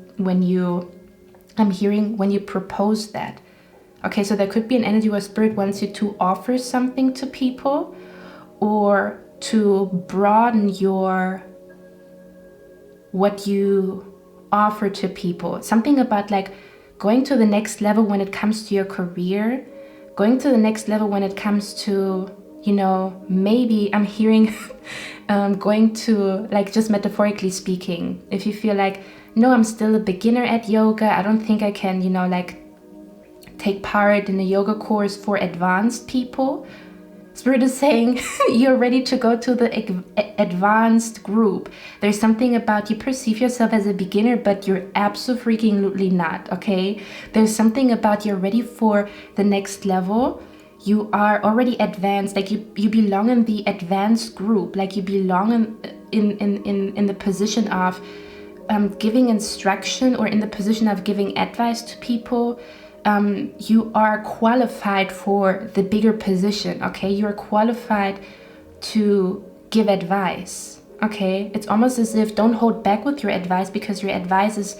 propose that. Okay, so there could be an energy where Spirit wants you to offer something to people or to broaden what you offer to people. Something about like going to the next level when it comes to your career, going to the next level when it comes to, you know, maybe I'm hearing going to, like, just metaphorically speaking, if you feel like, no, I'm still a beginner at yoga, I don't think I can, you know, like take part in a yoga course for advanced people. Spirit is saying you're ready to go to the advanced group. There's something about you perceive yourself as a beginner, but you're absolutely not, okay? There's something about you're ready for the next level. You are already advanced, like you belong in the advanced group, like you belong in the position of giving instruction, or in the position of giving advice to people. You are qualified for the bigger position, okay? You are qualified to give advice, okay? It's almost as if don't hold back with your advice because your advice is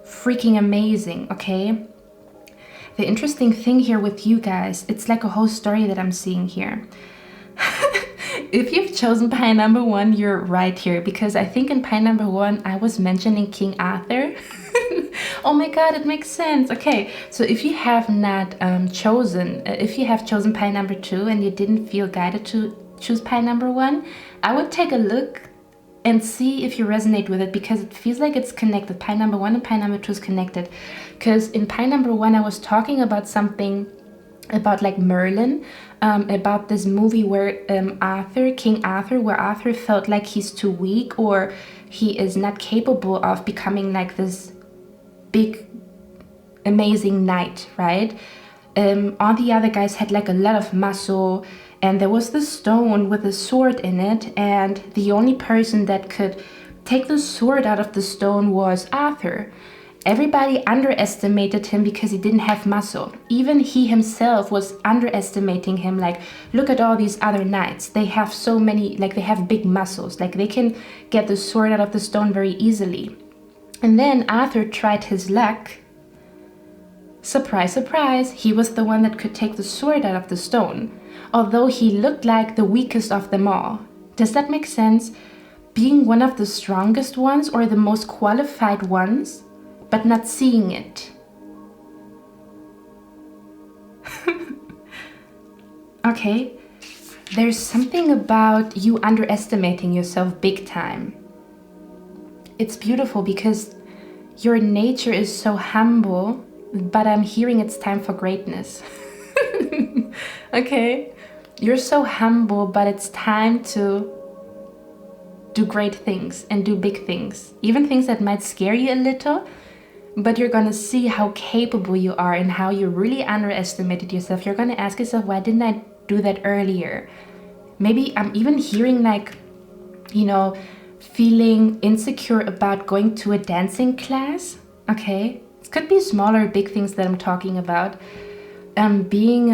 freaking amazing, okay? The interesting thing here with you guys, it's like a whole story that I'm seeing here. If you've chosen pile number 1, you're right here, because I think in pile number 1, I was mentioning King Arthur. Oh my God, it makes sense. Okay, so if you have not if you have chosen pile number 2 and you didn't feel guided to choose pile number 1, I would take a look and see if you resonate with it, because it feels like it's connected. Pile number 1 and pile number 2 is connected, because in pile number 1, I was talking about something about like Merlin, about this movie where King Arthur, where Arthur felt like he's too weak, or he is not capable of becoming like this big, amazing knight, right? All the other guys had like a lot of muscle, and there was this stone with a sword in it, and the only person that could take the sword out of the stone was Arthur. Everybody underestimated him because he didn't have muscle. Even he himself was underestimating him. Like, look at all these other knights. They have so many, like they have big muscles. Like they can get the sword out of the stone very easily. And then Arthur tried his luck. Surprise, surprise, he was the one that could take the sword out of the stone, although he looked like the weakest of them all. Does that make sense? Being one of the strongest ones or the most qualified ones, but not seeing it. Okay, there's something about you underestimating yourself big time. It's beautiful because your nature is so humble, but I'm hearing it's time for greatness. Okay, you're so humble, but it's time to do great things and do big things, even things that might scare you a little, but you're gonna see how capable you are and how you really underestimated yourself. You're gonna ask yourself, why didn't I do that earlier? Maybe I'm even hearing like, you know, feeling insecure about going to a dancing class. Okay, it could be small or big things that I'm talking about. Being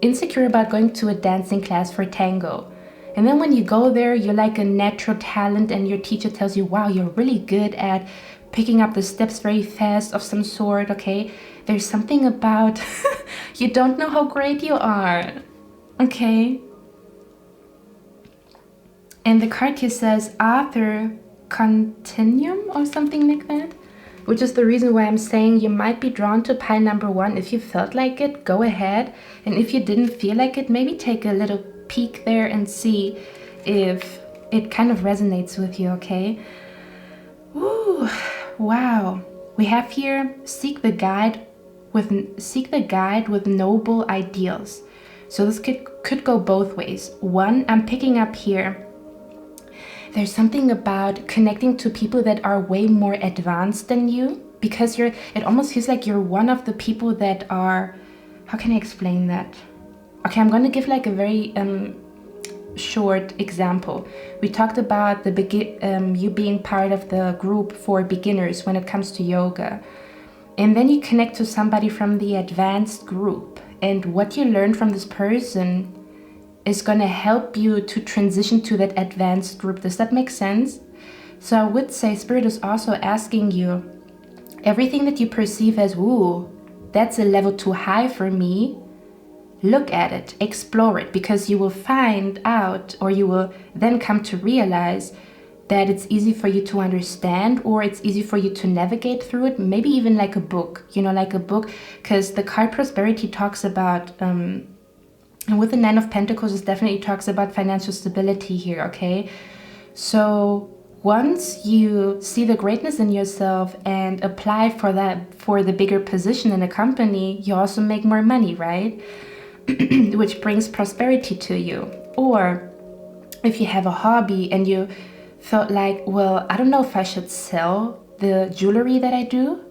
insecure about going to a dancing class for tango. And then when you go there, you're like a natural talent and your teacher tells you, wow, you're really good at picking up the steps very fast of some sort, okay? There's something about you don't know how great you are, okay? And the card here says Arthur Continuum or something like that, which is the reason why I'm saying you might be drawn to pile number 1. If you felt like it, go ahead. And if you didn't feel like it, maybe take a little peek there and see if it kind of resonates with you, okay? Ooh, wow. We have here seek the guide with noble ideals. So this could go both ways. One, I'm picking up here, there's something about connecting to people that are way more advanced than you, because it almost feels like you're one of the people that are, how can I explain that? Okay, I'm gonna give like a very short example. We talked about you being part of the group for beginners when it comes to yoga. And then you connect to somebody from the advanced group, and what you learn from this person is going to help you to transition to that advanced group. Does that make sense? So I would say Spirit is also asking you, everything that you perceive as, ooh, that's a level too high for me, look at it, explore it, because you will find out, or you will then come to realize that it's easy for you to understand, or it's easy for you to navigate through it. Maybe even like a book, like a book, because the card Prosperity talks about, and with the Nine of Pentacles, it definitely talks about financial stability here, okay? So once you see the greatness in yourself and apply for the bigger position in a company, you also make more money, right? Which brings prosperity to you. Or if you have a hobby and you felt like, well, I don't know if I should sell the jewelry that I do,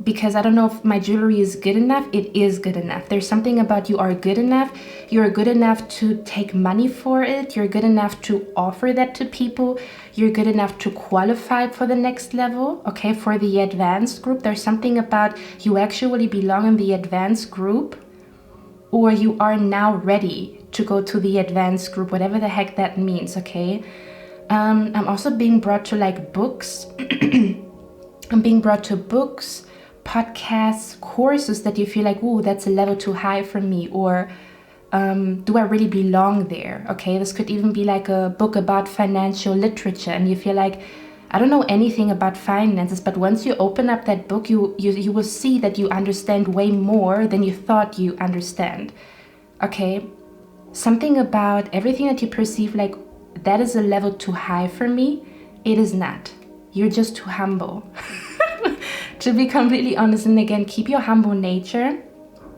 because I don't know if my jewelry is good enough. It is good enough. There's something about you are good enough. You're good enough to take money for it. You're good enough to offer that to people. You're good enough to qualify for the next level, okay, for the advanced group. There's something about you actually belong in the advanced group, or you are now ready to go to the advanced group, whatever the heck that means, okay? I'm also being brought to like books. I'm being brought to books, podcasts, courses that you feel like, ooh, that's a level too high for me, or do I really belong there? Okay, this could even be like a book about financial literature, and you feel like, I don't know anything about finances, but once you open up that book, you will see that you understand way more than you thought you understand. Okay, something about everything that you perceive like, that is a level too high for me, it is not. You're just too humble. To be completely honest, and again, keep your humble nature,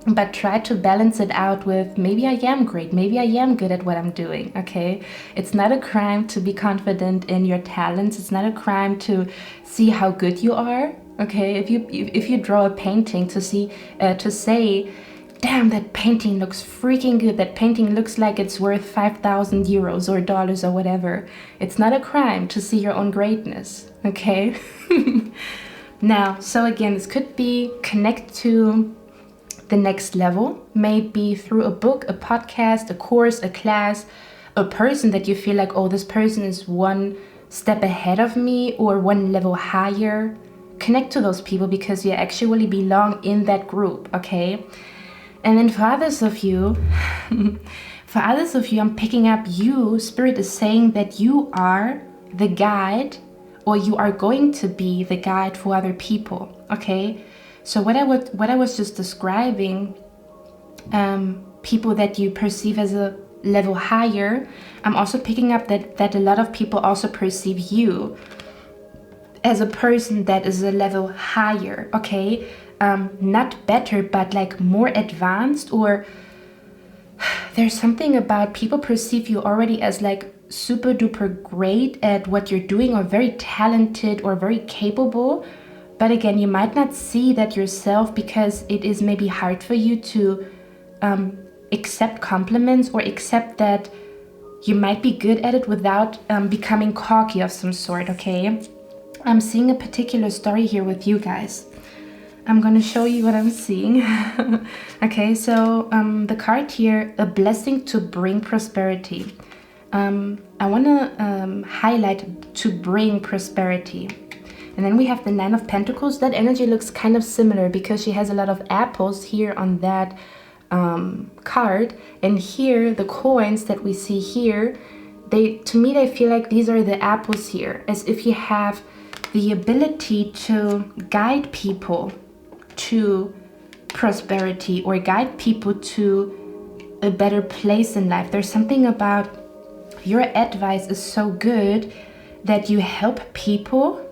but try to balance it out with, maybe I am great, maybe I am good at what I'm doing, okay? It's not a crime to be confident in your talents. It's not a crime to see how good you are, okay? If you draw a painting to say, damn, that painting looks freaking good, that painting looks like it's worth 5,000 euros or dollars or whatever. It's not a crime to see your own greatness, okay? Now, so again, this could be connect to the next level, maybe through a book, a podcast, a course, a class, a person that you feel like, oh, this person is one step ahead of me or one level higher. Connect to those people because you actually belong in that group, okay? And then for others of you, I'm picking up you. Spirit is saying that you are the guide, or you are going to be the guide for other people, okay? So what I was just describing, people that you perceive as a level higher, I'm also picking up that a lot of people also perceive you as a person that is a level higher, okay? Not better, but like more advanced, or there's something about people perceive you already as like super duper great at what you're doing, or very talented or very capable. But again, you might not see that yourself because it is maybe hard for you to accept compliments or accept that you might be good at it without becoming cocky of some sort, okay? I'm seeing a particular story here with you guys. I'm going to show you what I'm seeing. Okay, so the card here, a blessing to bring prosperity. I want to highlight to bring prosperity. And then we have the Nine of Pentacles. That energy looks kind of similar because she has a lot of apples here on that card. And here, the coins that we see here, to me, they feel like these are the apples here. As if you have the ability to guide people to prosperity or guide people to a better place in life. There's something about your advice is so good that you help people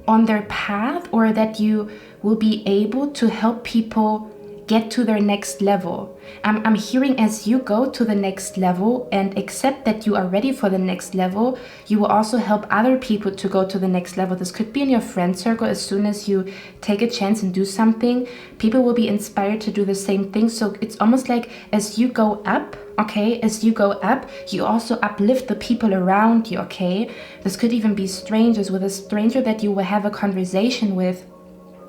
on their path, or that you will be able to help people get to their next level. I'm hearing as you go to the next level and accept that you are ready for the next level, you will also help other people to go to the next level. This could be in your friend circle. As soon as you take a chance and do something, people will be inspired to do the same thing. So it's almost like as you go up, okay, as you go up, you also uplift the people around you, okay? This could even be strangers, with a stranger that you will have a conversation with.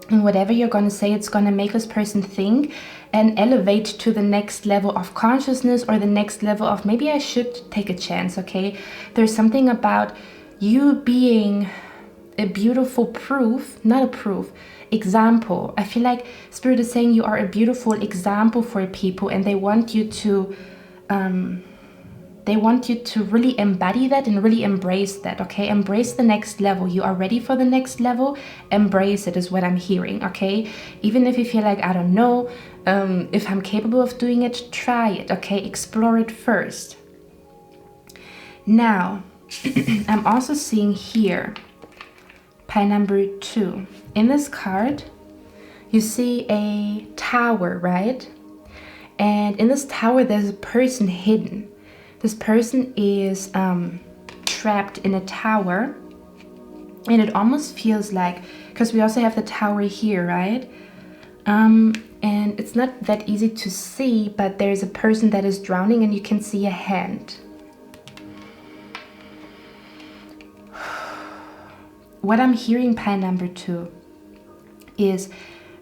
And whatever you're going to say, it's going to make this person think and elevate to the next level of consciousness, or the next level of maybe I should take a chance, okay? There's something about you being a beautiful example. I feel like Spirit is saying you are a beautiful example for people, and they want you to really embody that and really embrace that, okay? Embrace the next level. You are ready for the next level. Embrace it is what I'm hearing, okay? Even if you feel like, I don't know if I'm capable of doing it, try it, okay? Explore it first. Now, I'm also seeing here, pile number 2. In this card, you see a tower, right? And in this tower, there's a person hidden. This person is trapped in a tower, and it almost feels like, because we also have the tower here, right? And it's not that easy to see, but there's a person that is drowning, and you can see a hand. What I'm hearing, pile number 2, is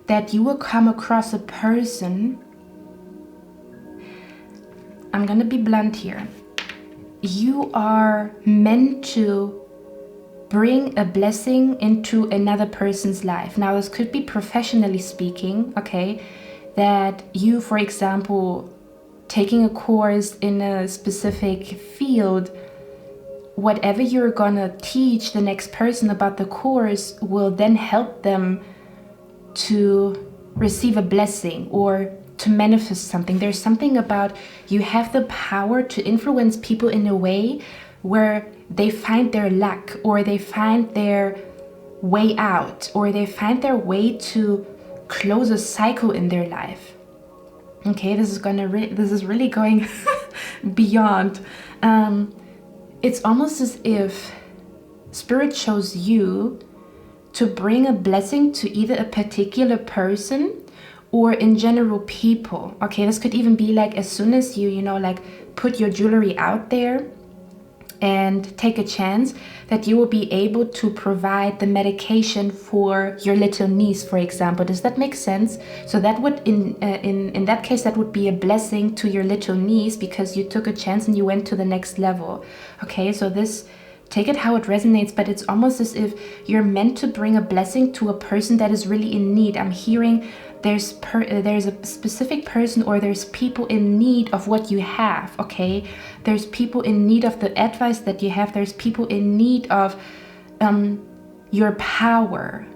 that you will come across a person. I'm gonna be blunt here. You are meant to bring a blessing into another person's life. Now, this could be professionally speaking, okay? That you, for example, taking a course in a specific field, whatever you're gonna teach the next person about the course will then help them to receive a blessing or to manifest something. There's something about you have the power to influence people in a way where they find their luck, or they find their way out, or they find their way to close a cycle in their life. Okay, this is really going beyond. It's almost as if Spirit chose you to bring a blessing to either a particular person or in general people. Okay, this could even be like as soon as you like put your jewelry out there, and take a chance that you will be able to provide the medication for your little niece, for example. Does that make sense? So that would, in that case, that would be a blessing to your little niece because you took a chance and you went to the next level. Okay, so this, take it how it resonates, but it's almost as if you're meant to bring a blessing to a person that is really in need. I'm hearing there's a specific person, or there's people in need of what you have, okay? There's people in need of the advice that you have. There's people in need of your power.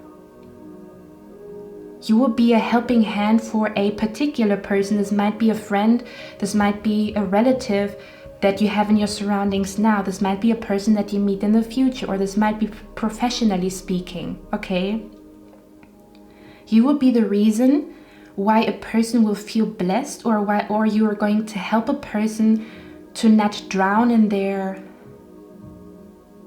You will be a helping hand for a particular person. This might be a friend. This might be a relative that you have in your surroundings now. This might be a person that you meet in the future, or this might be professionally speaking, okay? You will be the reason why a person will feel blessed, or you are going to help a person to not drown in their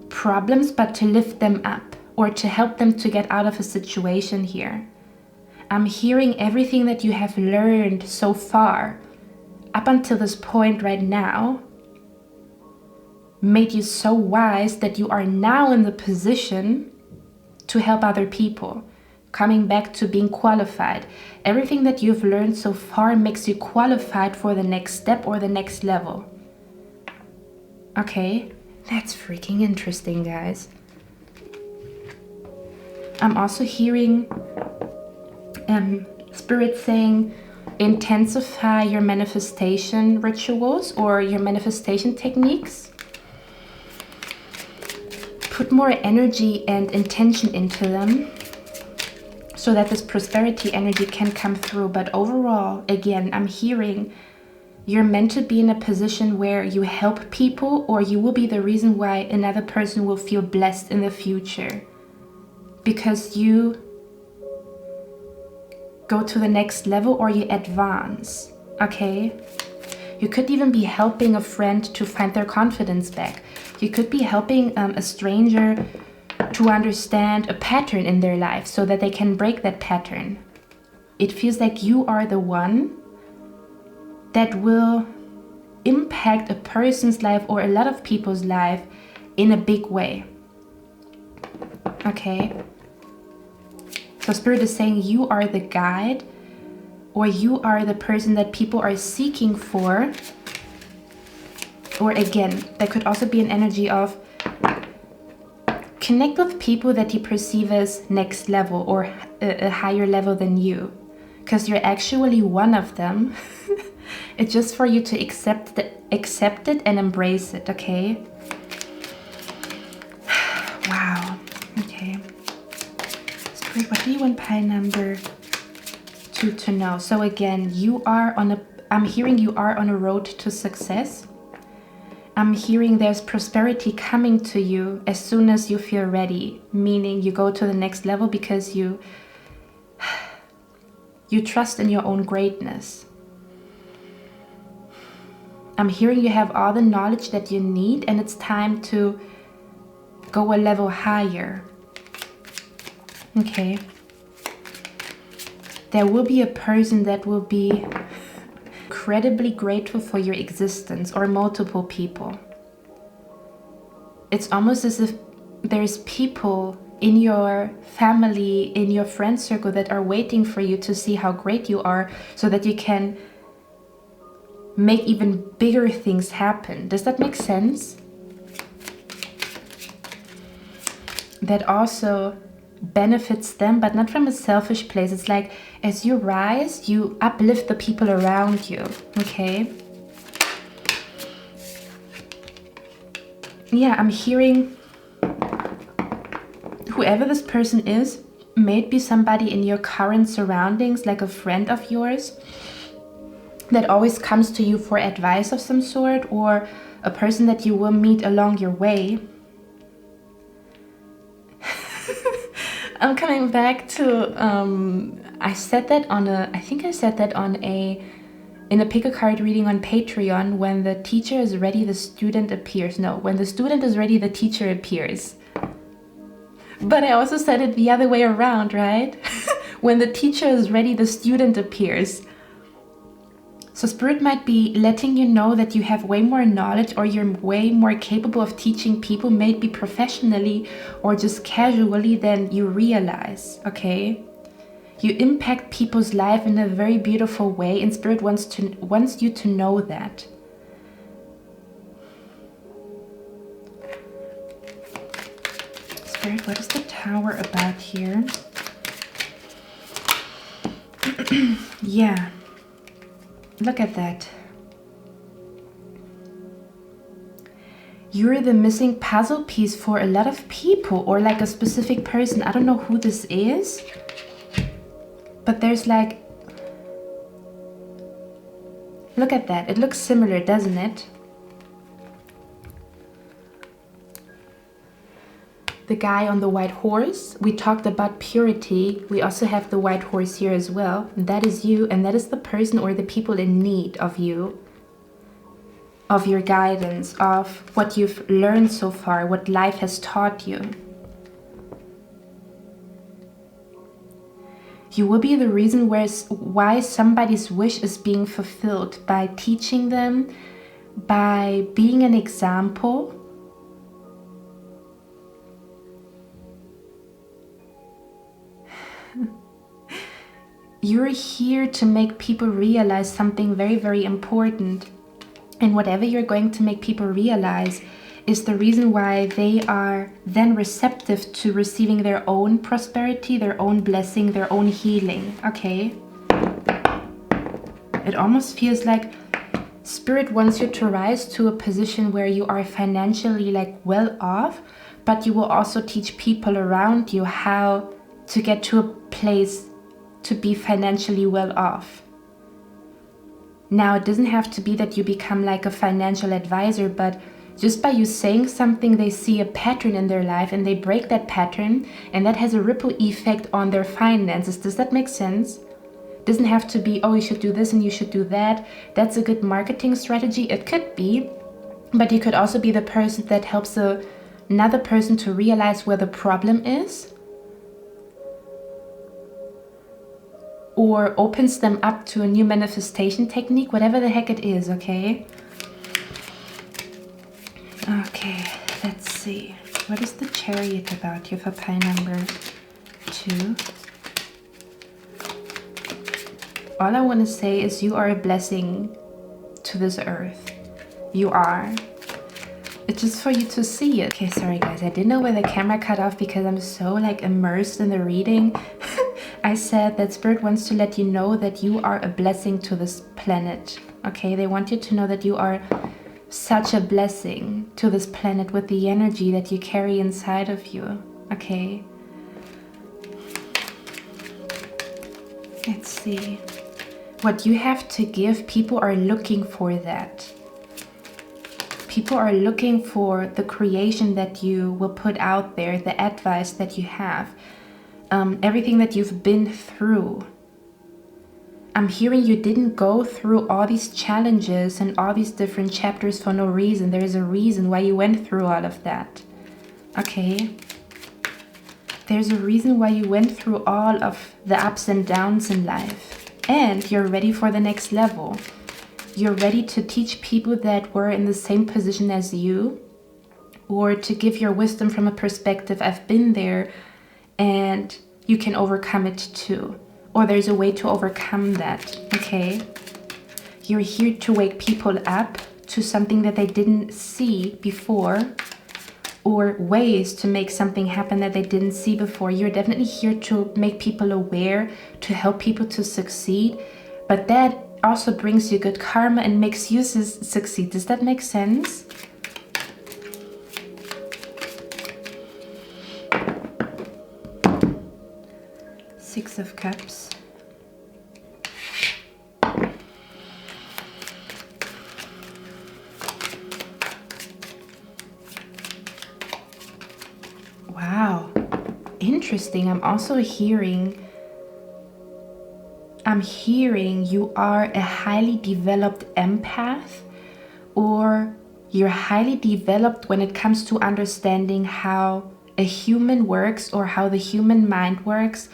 problems, but to lift them up, or to help them to get out of a situation here. I'm hearing everything that you have learned so far, up until this point right now, made you so wise that you are now in the position to help other people. Coming back to being qualified. Everything that you've learned so far makes you qualified for the next step or the next level. Okay, that's freaking interesting, guys. I'm also hearing Spirit saying, intensify your manifestation rituals or your manifestation techniques. Put more energy and intention into them, so that this prosperity energy can come through. But overall, again, I'm hearing you're meant to be in a position where you help people, or you will be the reason why another person will feel blessed in the future. Because you go to the next level, or you advance, okay? You could even be helping a friend to find their confidence back. You could be helping a stranger to understand a pattern in their life so that they can break that pattern. It feels like you are the one that will impact a person's life or a lot of people's life in a big way. Okay? So Spirit is saying you are the guide, or you are the person that people are seeking for. Or again, there could also be an energy of connect with people that you perceive as next level or a higher level than you, because you're actually one of them. It's just for you to accept it and embrace it, okay? Wow. Okay. Spirit, what do you want pile number 2 to know? So again, I'm hearing you are on a road to success. I'm hearing there's prosperity coming to you as soon as you feel ready, meaning you go to the next level because you trust in your own greatness. I'm hearing you have all the knowledge that you need, and it's time to go a level higher. Okay. There will be a person that will be incredibly grateful for your existence, or multiple people. It's almost as if there's people in your family, in your friend circle, that are waiting for you to see how great you are so that you can make even bigger things happen. Does that make sense? That also benefits them, but not from a selfish place. It's like as you rise, you uplift the people around you, okay? Yeah, I'm hearing whoever this person is, may it be somebody in your current surroundings, like a friend of yours that always comes to you for advice of some sort, or a person that you will meet along your way. I'm coming back to, I said that on in a pick a card reading on Patreon. When the teacher is ready, the student appears. No, when the student is ready, the teacher appears. But I also said it the other way around, right? When the teacher is ready, the student appears. So Spirit might be letting you know that you have way more knowledge, or you're way more capable of teaching people, maybe professionally or just casually, than you realize, okay? You impact people's life in a very beautiful way, and Spirit wants you to know that. Spirit, what is the Tower about here? Yeah. Look at that. You're the missing puzzle piece for a lot of people, or like a specific person. I don't know who this is, but there's like, look at that. It looks similar, doesn't it? The guy on the white horse, we talked about purity. We also have the white horse here as well. That is you, and that is the person or the people in need of you, of your guidance, of what you've learned so far, what life has taught you. You will be the reason why somebody's wish is being fulfilled, by teaching them, by being an example. You're here to make people realize something very, very important. And whatever you're going to make people realize is the reason why they are then receptive to receiving their own prosperity, their own blessing, their own healing, okay? It almost feels like Spirit wants you to rise to a position where you are financially like well off, but you will also teach people around you how to get to a place to be financially well off. Now, it doesn't have to be that you become like a financial advisor, but just by you saying something, they see a pattern in their life and they break that pattern, and that has a ripple effect on their finances. Does that make sense? It doesn't have to be, oh, you should do this and you should do that. That's a good marketing strategy. It could be, but you could also be the person that helps another person to realize where the problem is, or opens them up to a new manifestation technique, whatever the heck it is, okay? Okay, let's see. What is the Chariot about? You have a pie number 2. All I want to say is you are a blessing to this earth. You are. It's just for you to see it. Okay, sorry guys, I didn't know where the camera cut off because I'm so like immersed in the reading. I said that Spirit wants to let you know that you are a blessing to this planet. Okay, they want you to know that you are such a blessing to this planet with the energy that you carry inside of you. Okay. Let's see. What you have to give, people are looking for that. People are looking for the creation that you will put out there, the advice that you have. Everything that you've been through. I'm hearing you didn't go through all these challenges and all these different chapters for no reason. There is a reason why you went through all of that. Okay? There's a reason why you went through all of the ups and downs in life. And you're ready for the next level. You're ready to teach people that were in the same position as you, or to give your wisdom from a perspective, I've been there, and you can overcome it too. Or there's a way to overcome that, okay? You're here to wake people up to something that they didn't see before, or ways to make something happen that they didn't see before. You're definitely here to make people aware, to help people to succeed, but that also brings you good karma and makes you succeed. Does that make sense? Six of Cups. Wow, interesting. I'm hearing you are a highly developed empath, or you're highly developed when it comes to understanding how a human works, or how the human mind works.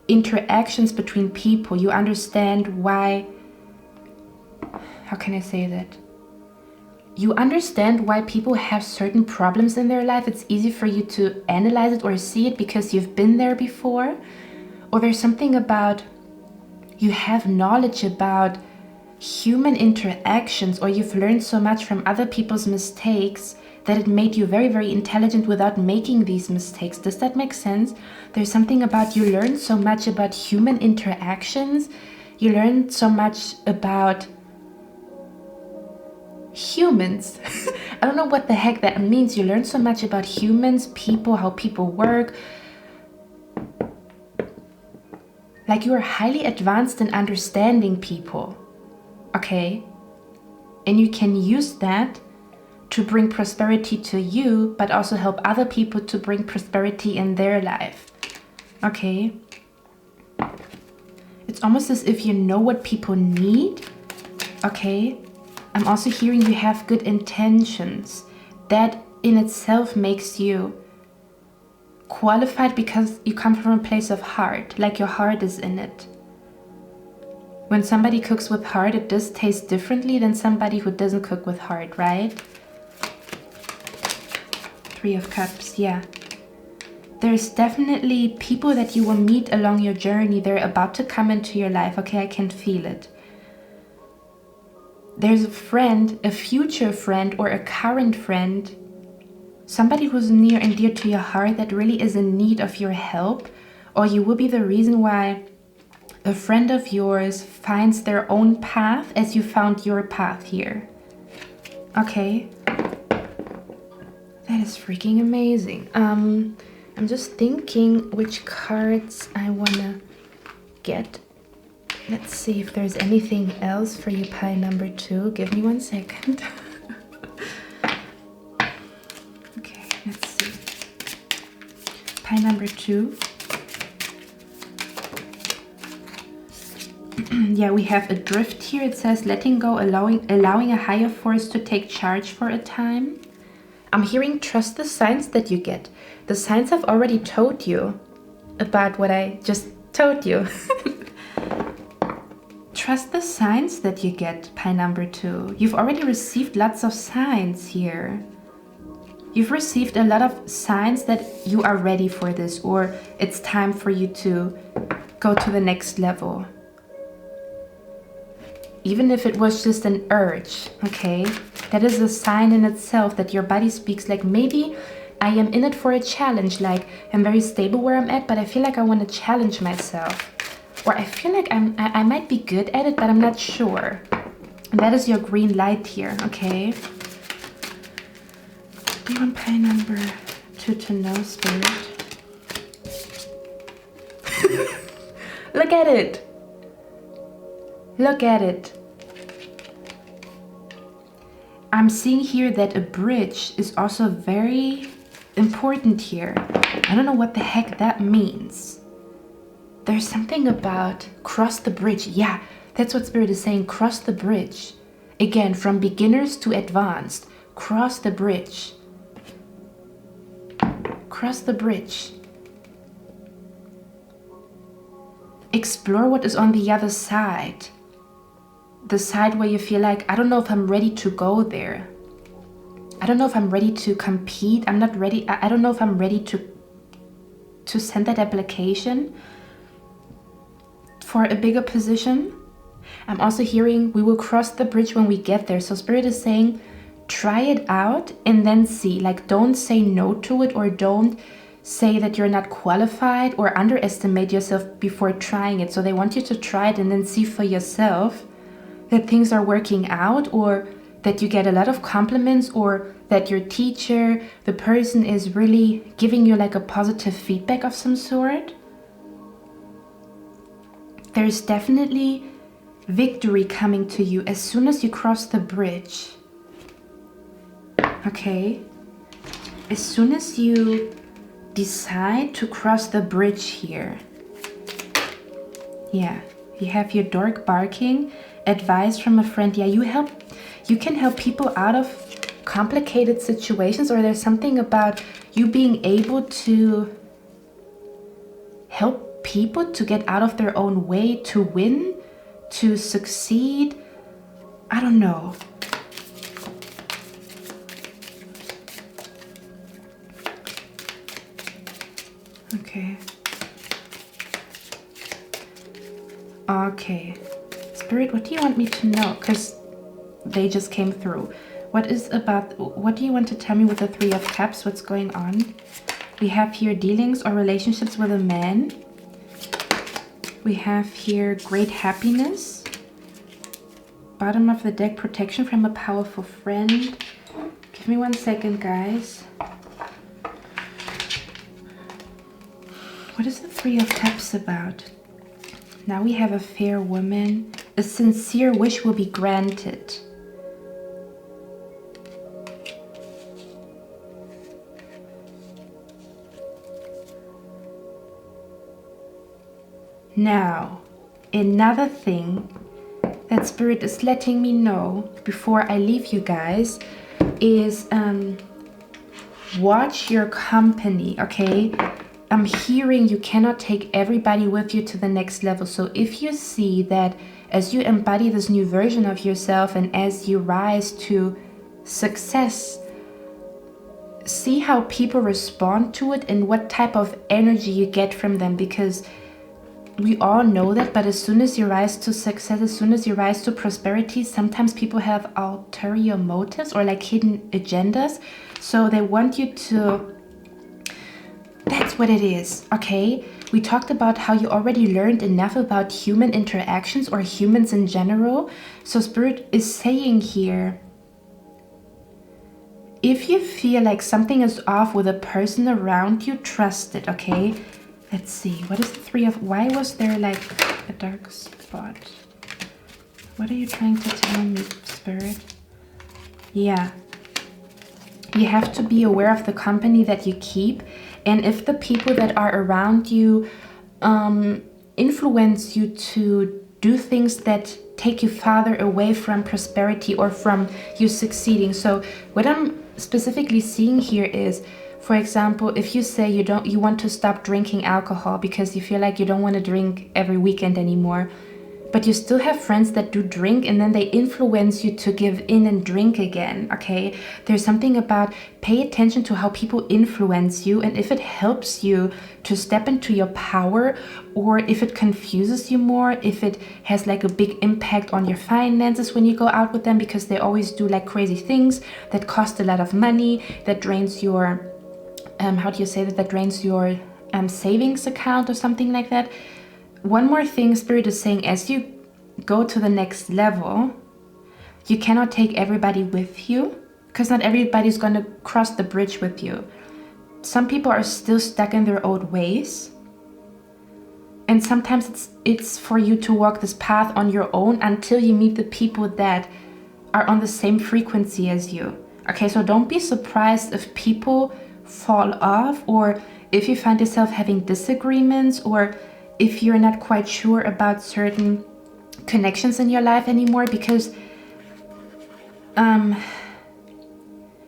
Interactions between people. You understand why how can I say that? You understand why people have certain problems in their life. It's easy for you to analyze it or see it because you've been there before. Or there's something about you have knowledge about human interactions, or you've learned so much from other people's mistakes that it made you very, very intelligent without making these mistakes. Does that make sense? There's something about you learned so much about human interactions. You learned so much about humans. I don't know what the heck that means. You learn so much about humans, people, how people work. Like you are highly advanced in understanding people, okay? And you can use that to bring prosperity to you, but also help other people to bring prosperity in their life, okay? It's almost as if you know what people need, okay? I'm also hearing you have good intentions. That in itself makes you qualified because you come from a place of heart, like your heart is in it. When somebody cooks with heart, it does taste differently than somebody who doesn't cook with heart, right? 3 of Cups, yeah. There's definitely people that you will meet along your journey. They're about to come into your life, okay? I can feel it. There's a friend, a future friend or a current friend, somebody who's near and dear to your heart that really is in need of your help, or you will be the reason why a friend of yours finds their own path as you found your path here. Okay? That is freaking amazing. I'm just thinking which cards I wanna get. Let's see if there's anything else for you, pile number 2. Give me 1 second. Okay, let's see. Pile number 2. Yeah, we have a drift here. It says letting go, allowing a higher force to take charge for a time. I'm hearing trust the signs that you get. The signs I've already told you about what I just told you. Trust the signs that you get, pile number 2. You've already received lots of signs here. You've received a lot of signs that you are ready for this, or it's time for you to go to the next level. Even if it was just an urge, okay? That is a sign in itself that your body speaks like, maybe I am in it for a challenge, like I'm very stable where I'm at, but I feel like I want to challenge myself. Or I feel like I might be good at it, but I'm not sure. And that is your green light here, okay? Do you want pile number 2 to know, Spirit? Look at it. Look at it. I'm seeing here that a bridge is also very important here. I don't know what the heck that means. There's something about cross the bridge. Yeah, that's what Spirit is saying. Cross the bridge. Again, from beginners to advanced. Cross the bridge. Cross the bridge. Explore what is on the other side. The side where you feel like, I don't know if I'm ready to go there. I don't know if I'm ready to compete. I'm not ready. I don't know if I'm ready to send that application for a bigger position. I'm also hearing we will cross the bridge when we get there. So Spirit is saying, try it out and then see. Like, don't say no to it, or don't say that you're not qualified or underestimate yourself before trying it. So they want you to try it and then see for yourself that things are working out, or that you get a lot of compliments, or that your teacher, the person, is really giving you like a positive feedback of some sort. There's definitely victory coming to you as soon as you cross the bridge. Okay? As soon as you decide to cross the bridge here. Yeah, you have your dog barking. Advice from a friend. Yeah, you can help people out of complicated situations, or there's something about you being able to help people to get out of their own way, to win, to succeed. I don't know. Okay. Okay. Spirit, what do you want me to know? Because they just came through. What do you want to tell me with the Three of Cups? What's going on? We have here dealings or relationships with a man. We have here great happiness. Bottom of the deck, protection from a powerful friend. Give me 1 second, guys. What is the Three of Cups about? Now we have a fair woman. A sincere wish will be granted. Now, another thing that Spirit is letting me know before I leave you guys is watch your company, okay? I'm hearing you cannot take everybody with you to the next level. So if you see that as you embody this new version of yourself and as you rise to success, see how people respond to it and what type of energy you get from them, because we all know that, but as soon as you rise to success, as soon as you rise to prosperity, sometimes people have ulterior motives or like hidden agendas. So they want you to, that's what it is, okay? We talked about how you already learned enough about human interactions or humans in general. So Spirit is saying here, if you feel like something is off with a person around you, trust it, okay? Let's see, what is the Three of... Why was there like a dark spot? What are you trying to tell me, Spirit? Yeah. You have to be aware of the company that you keep. And if the people that are around you influence you to do things that take you farther away from prosperity or from you succeeding. So what I'm specifically seeing here is, for example, if you say you want to stop drinking alcohol because you feel like you don't want to drink every weekend anymore, but you still have friends that do drink and then they influence you to give in and drink again, okay? There's something about pay attention to how people influence you, and if it helps you to step into your power, or if it confuses you more, if it has like a big impact on your finances when you go out with them, because they always do like crazy things that cost a lot of money, that drains your how do you say that drains your savings account or something like that. One more thing Spirit is saying, as you go to the next level, you cannot take everybody with you, because not everybody's going to cross the bridge with you. Some people are still stuck in their old ways, and sometimes it's for you to walk this path on your own until you meet the people that are on the same frequency as you. Okay, so don't be surprised if people fall off, or if you find yourself having disagreements, or if you're not quite sure about certain connections in your life anymore, because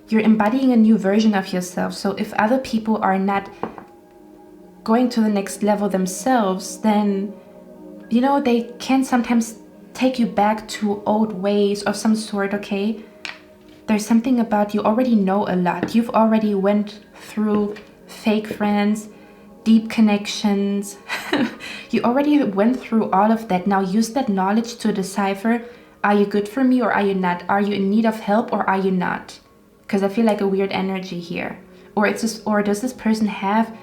you're embodying a new version of yourself. So if other people are not going to the next level themselves, then you know they can sometimes take you back to old ways of some sort, okay? There's something about you already know a lot. You've already went through fake friends, deep connections. You already went through all of that. Now use that knowledge to decipher, are you good for me or are you not? Are you in need of help or are you not? Because I feel like a weird energy here. Or does this person have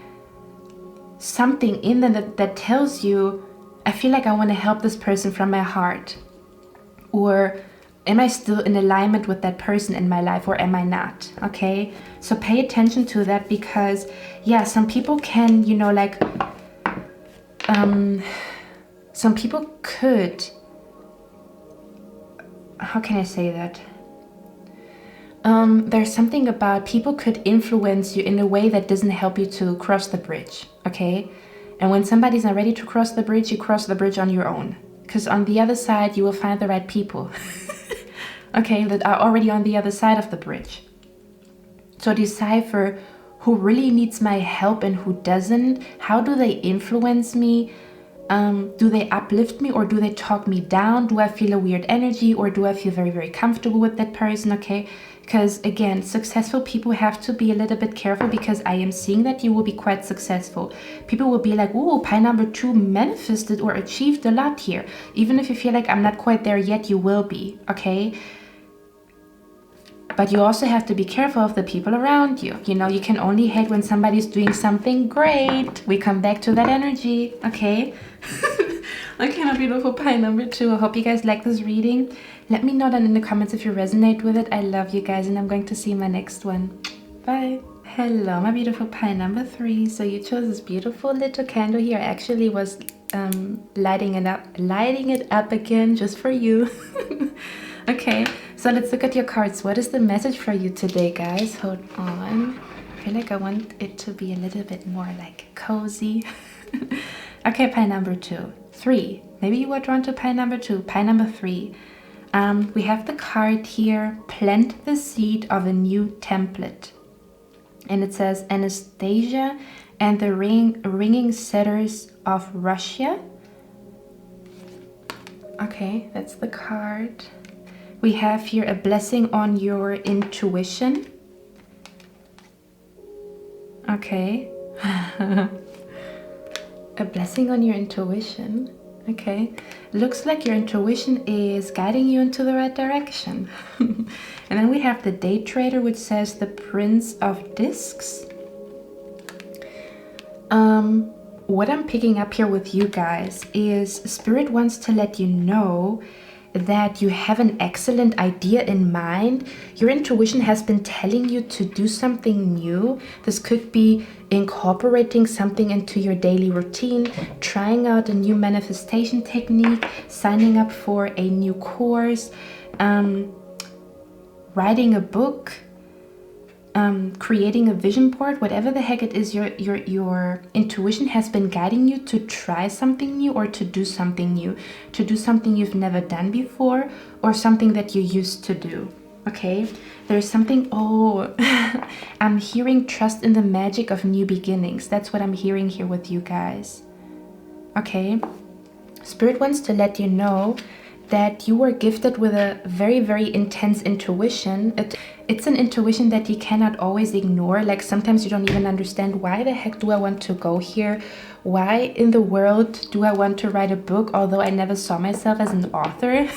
something in them that tells you, I feel like I want to help this person from my heart? Or am I still in alignment with that person in my life, or am I not? Okay, so pay attention to that, because yeah, some people can, you know, like some people could, how can I say that? There's something about people could influence you in a way that doesn't help you to cross the bridge, okay? And when somebody's not ready to cross the bridge, you cross the bridge on your own, because on the other side you will find the right people. Okay, that are already on the other side of the bridge. So decipher who really needs my help and who doesn't. How do they influence me? Do they uplift me or do they talk me down? Do I feel a weird energy or do I feel very, very comfortable with that person? Okay, because again, successful people have to be a little bit careful, because I am seeing that you will be quite successful. People will be like, oh, pie number 2 manifested or achieved a lot here. Even if you feel like I'm not quite there yet, you will be, okay? But you also have to be careful of the people around you. You know, you can only hate when somebody's doing something great. We come back to that energy, okay? Okay, my beautiful pie number 2. I hope you guys like this reading. Let me know down in the comments if you resonate with it. I love you guys, and I'm going to see you in my next one. Bye. Hello, my beautiful pie number 3. So you chose this beautiful little candle here. I actually was lighting it up again just for you. Okay, so let's look at your cards. What is the message for you today, guys? Hold on. I feel like I want it to be a little bit more like cozy. Okay, pie number 2. 3. Maybe you were drawn to pie number 2. Pie number 3. We have the card here, plant the seed of a new template. And it says Anastasia and the ringing setters of Russia. Okay, that's the card. We have here a blessing on your intuition. Okay. A blessing on your intuition. Okay. Looks like your intuition is guiding you into the right direction. And then we have the day trader, which says the Prince of Discs. What I'm picking up here with you guys is Spirit wants to let you know that you have an excellent idea in mind. Your intuition has been telling you to do something new. This could be incorporating something into your daily routine, trying out a new manifestation technique, signing up for a new course, writing a book, creating a vision board. Whatever the heck it is, your intuition has been guiding you to try something new or to do something new, to do something you've never done before or something that you used to do. Okay, there's something, oh, I'm hearing trust in the magic of new beginnings. That's what I'm hearing here with you guys. Okay, Spirit wants to let you know that you were gifted with a very, very intense intuition. It's an intuition that you cannot always ignore. Like sometimes you don't even understand, why the heck do I want to go here? Why in the world do I want to write a book, although I never saw myself as an author?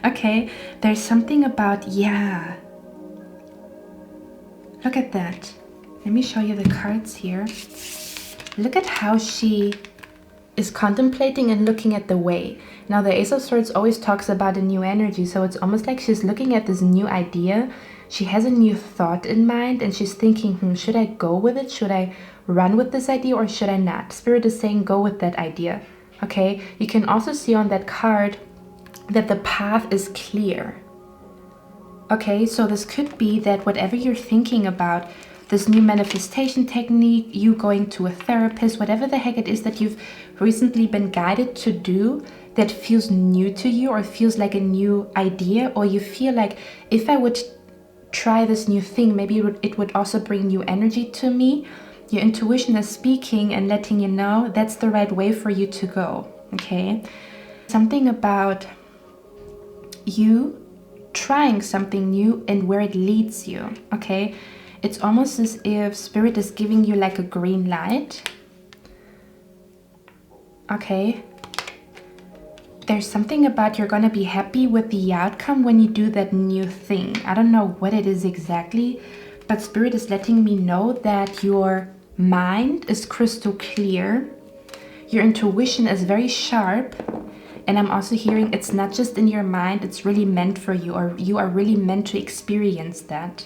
Okay, there's something about, yeah. Look at that. Let me show you the cards here. Look at how she is contemplating and looking at the way. Now the Ace of Swords always talks about a new energy, so it's almost like she's looking at this new idea. She has a new thought in mind and she's thinking, should I go with it? Should I run with this idea or should I not? Spirit is saying go with that idea. Okay, you can also see on that card that the path is clear. Okay, so this could be that whatever you're thinking about, this new manifestation technique, you going to a therapist, whatever the heck it is that you've recently been guided to do that feels new to you or feels like a new idea, or you feel like, if I would try this new thing, maybe it would also bring new energy to me. Your intuition is speaking and letting you know that's the right way for you to go. Okay, something about you trying something new and where it leads you. Okay, it's almost as if Spirit is giving you like a green light. Okay, there's something about you're gonna be happy with the outcome when you do that new thing. I don't know what it is exactly, but Spirit is letting me know that your mind is crystal clear, your intuition is very sharp, and I'm also hearing it's not just in your mind, it's really meant for you, or you are really meant to experience that.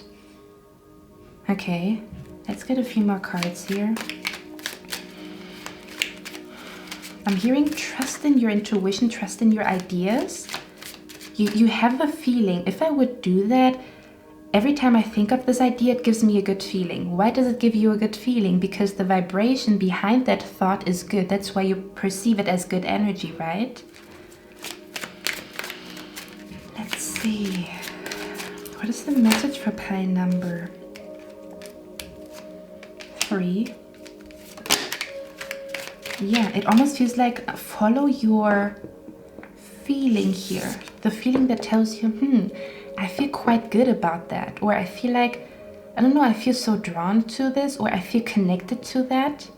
Okay, let's get a few more cards here. I'm hearing trust in your intuition, trust in your ideas. You have a feeling, if I would do that, every time I think of this idea, it gives me a good feeling. Why does it give you a good feeling? Because the vibration behind that thought is good. That's why you perceive it as good energy, right? Let's see. What is the message for pie number 3? Yeah, it almost feels like follow your feeling here. The feeling that tells you, I feel quite good about that. Or I feel like, I don't know, I feel so drawn to this, or I feel connected to that.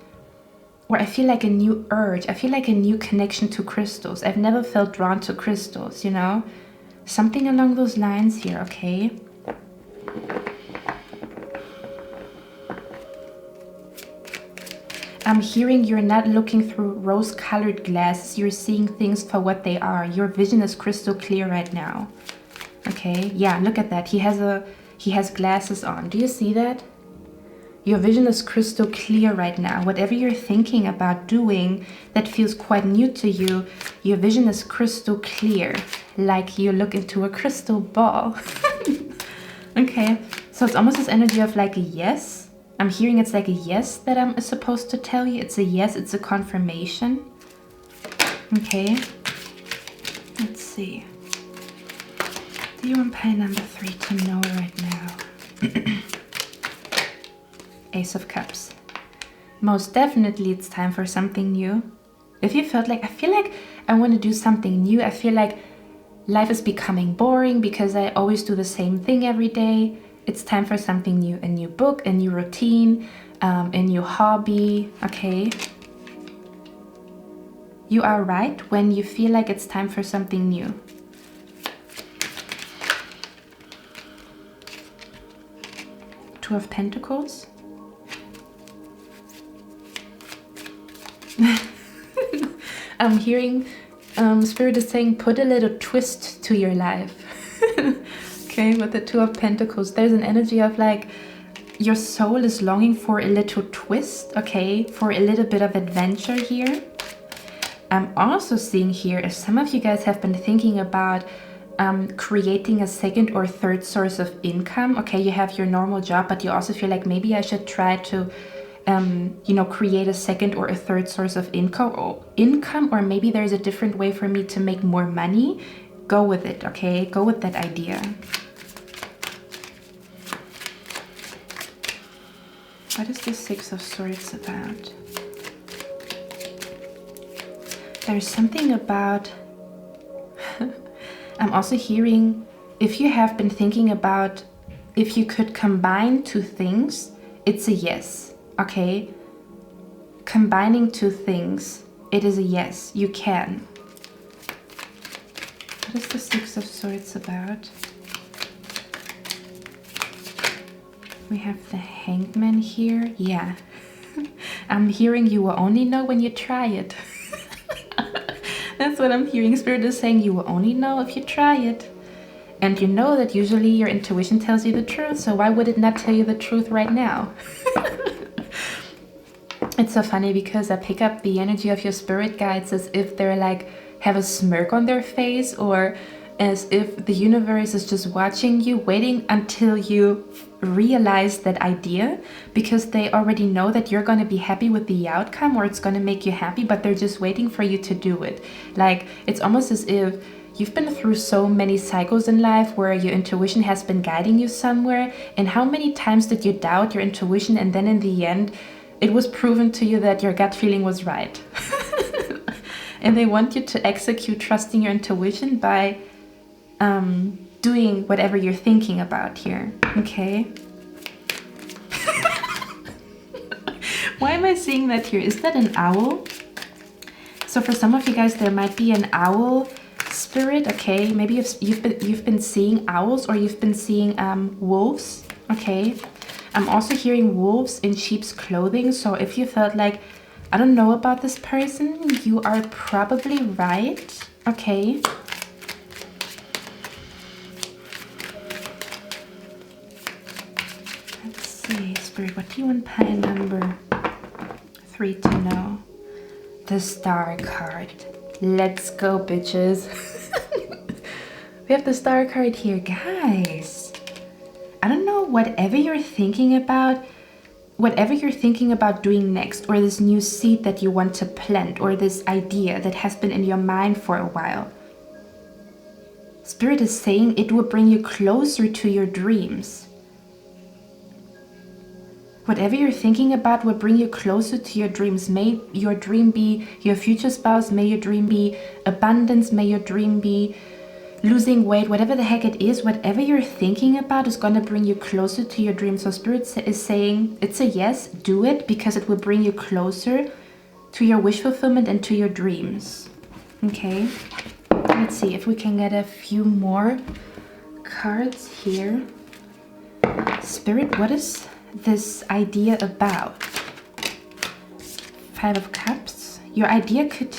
Or I feel like a new urge. I feel like a new connection to crystals. I've never felt drawn to crystals, you know? Something along those lines here, okay? I'm hearing you're not looking through rose-colored glasses. You're seeing things for what they are. Your vision is crystal clear right now. Okay, yeah, look at that. He has glasses on. Do you see that? Your vision is crystal clear right now. Whatever you're thinking about doing that feels quite new to you, your vision is crystal clear. Like you look into a crystal ball. Okay, so it's almost this energy of like a yes. I'm hearing it's like a yes that I'm supposed to tell you. It's a yes, it's a confirmation. Okay, let's see. Do you want pie number 3 to know right now? Ace of Cups. Most definitely it's time for something new. If you felt like, I feel like I want to do something new. I feel like life is becoming boring because I always do the same thing every day. It's time for something new, a new book, a new routine, a new hobby, okay? You are right when you feel like it's time for something new. Two of Pentacles. I'm hearing Spirit is saying put a little twist to your life. Okay, with the Two of Pentacles, there's an energy of like your soul is longing for a little twist, okay, for a little bit of adventure here. I'm also seeing here, if some of you guys have been thinking about creating a second or third source of income, okay, you have your normal job, but you also feel like maybe I should try to you know, create a second or a third source of income, or maybe there's a different way for me to make more money. Go with it, okay? Go with that idea. What is the Six of Swords about? There's something about... I'm also hearing, if you have been thinking about if you could combine two things, it's a yes, okay? Combining two things, it is a yes, you can. What is the Six of Swords about? We have the Hangman here. Yeah. I'm hearing you will only know when you try it. That's what I'm hearing. Spirit is saying you will only know if you try it. And you know that usually your intuition tells you the truth, so why would it not tell you the truth right now? It's so funny because I pick up the energy of your spirit guides as if they're like, have a smirk on their face, or as if the universe is just watching you, waiting until you realize that idea, because they already know that you're going to be happy with the outcome, or it's going to make you happy, but they're just waiting for you to do it. Like, it's almost as if you've been through so many cycles in life where your intuition has been guiding you somewhere, and how many times did you doubt your intuition, and then in the end it was proven to you that your gut feeling was right. And they want you to execute trusting your intuition by doing whatever you're thinking about here, okay? Why am I seeing that here? Is that an owl? So for some of you guys, there might be an owl spirit, okay? Maybe you've been seeing owls, or you've been seeing wolves, okay? I'm also hearing wolves in sheep's clothing, so if you felt like, I don't know about this person, you are probably right, okay? Let's see, Spirit, what do you want pile number 3 to know? The Star card. Let's go, bitches. We have the Star card here, guys. I don't know, whatever you're thinking about doing next, or this new seed that you want to plant, or this idea that has been in your mind for a while, Spirit is saying it will bring you closer to your dreams. Whatever you're thinking about will bring you closer to your dreams. May your dream be your future spouse. May your dream be abundance. May your dream be losing weight. Whatever the heck it is, whatever you're thinking about is going to bring you closer to your dreams. So Spirit is saying it's a yes, do it, because it will bring you closer to your wish fulfillment and to your dreams. Okay, let's see if we can get a few more cards here. Spirit, what is this idea about? 5 of Cups. Your idea could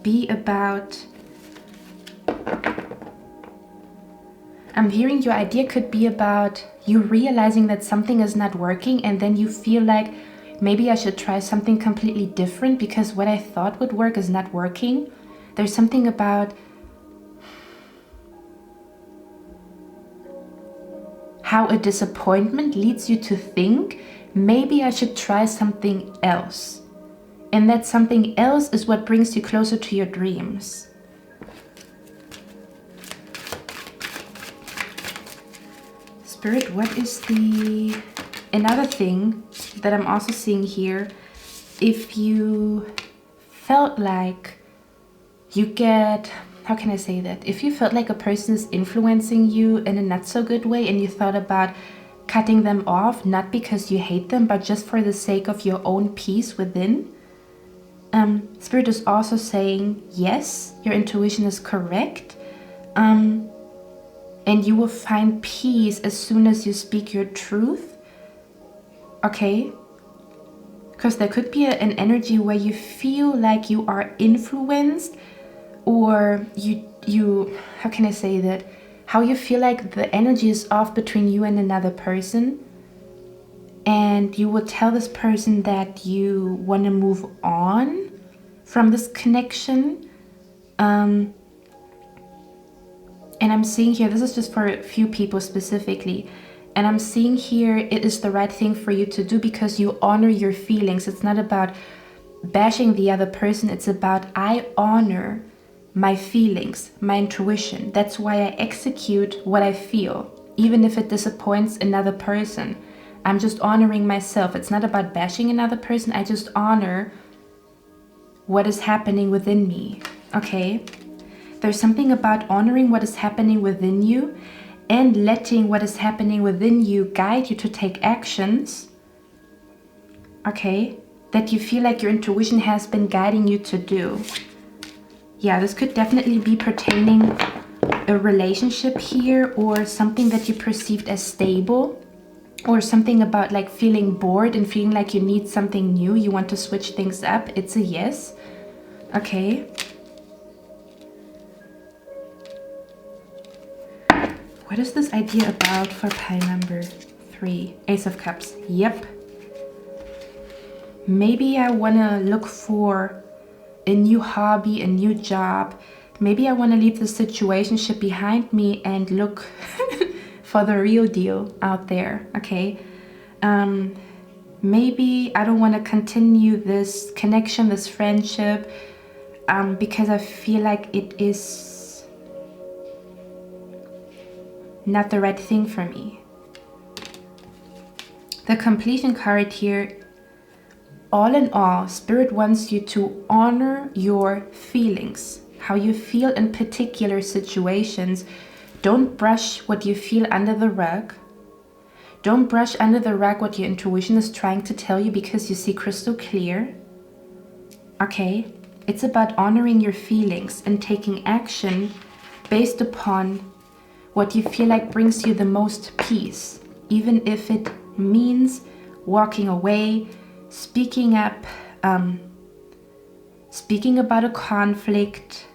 be about, I'm hearing your idea could be about you realizing that something is not working, and then you feel like maybe I should try something completely different because what I thought would work is not working. There's something about how a disappointment leads you to think, maybe I should try something else. And that something else is what brings you closer to your dreams. Spirit, what is another thing that I'm also seeing here? If you felt like you get, how can I say that? If you felt like a person is influencing you in a not so good way and you thought about cutting them off, not because you hate them, but just for the sake of your own peace within, Spirit is also saying, yes, your intuition is correct. And you will find peace as soon as you speak your truth. Okay? Because there could be an energy where you feel like you are influenced, or you how can I say that? How you feel like the energy is off between you and another person. And you will tell this person that you want to move on from this connection. And I'm seeing here, this is just for a few people specifically. And I'm seeing here, it is the right thing for you to do because you honor your feelings. It's not about bashing the other person. It's about, I honor my feelings, my intuition. That's why I execute what I feel, even if it disappoints another person. I'm just honoring myself. It's not about bashing another person. I just honor what is happening within me. Okay? There's something about honoring what is happening within you and letting what is happening within you guide you to take actions. Okay? That you feel like your intuition has been guiding you to do. Yeah, this could definitely be pertaining a relationship here, or something that you perceived as stable, or something about like feeling bored and feeling like you need something new. You want to switch things up. It's a yes. Okay. What is this idea about for pile number 3? Ace of Cups. Yep. Maybe I want to look for a new hobby, a new job. Maybe I want to leave the situationship behind me and look for the real deal out there. Okay. Maybe I don't want to continue this connection, this friendship, because I feel like it is not the right thing for me. The completion card here, all in all, Spirit wants you to honor your feelings, how you feel in particular situations. Don't brush what you feel under the rug. Don't brush under the rug what your intuition is trying to tell you because you see crystal clear. Okay? It's about honoring your feelings and taking action based upon what you feel like brings you the most peace, even if it means walking away, speaking up, speaking about a conflict,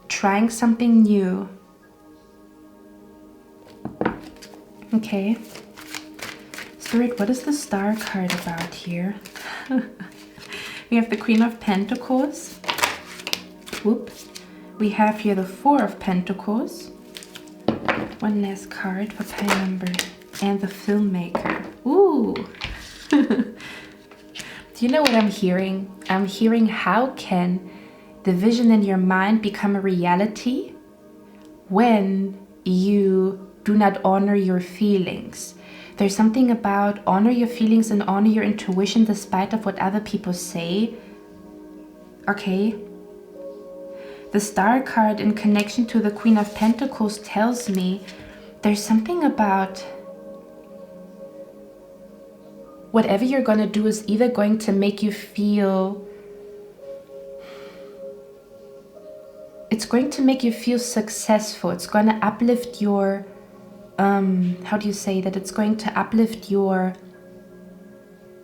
trying something new. Okay. Spirit, what is the Star card about here? We have the Queen of Pentacles. Whoop. We have here the Four of Pentacles. One last card for pile number, and the Filmmaker. Ooh. Do you know what I'm hearing? I'm hearing, how can the vision in your mind become a reality when you do not honor your feelings? There's something about honor your feelings and honor your intuition despite of what other people say. Okay. The Star card in connection to the Queen of Pentacles tells me there's something about whatever you're going to do is either going to make you feel, it's going to make you feel successful. It's going to uplift your, how do you say that? It's going to uplift your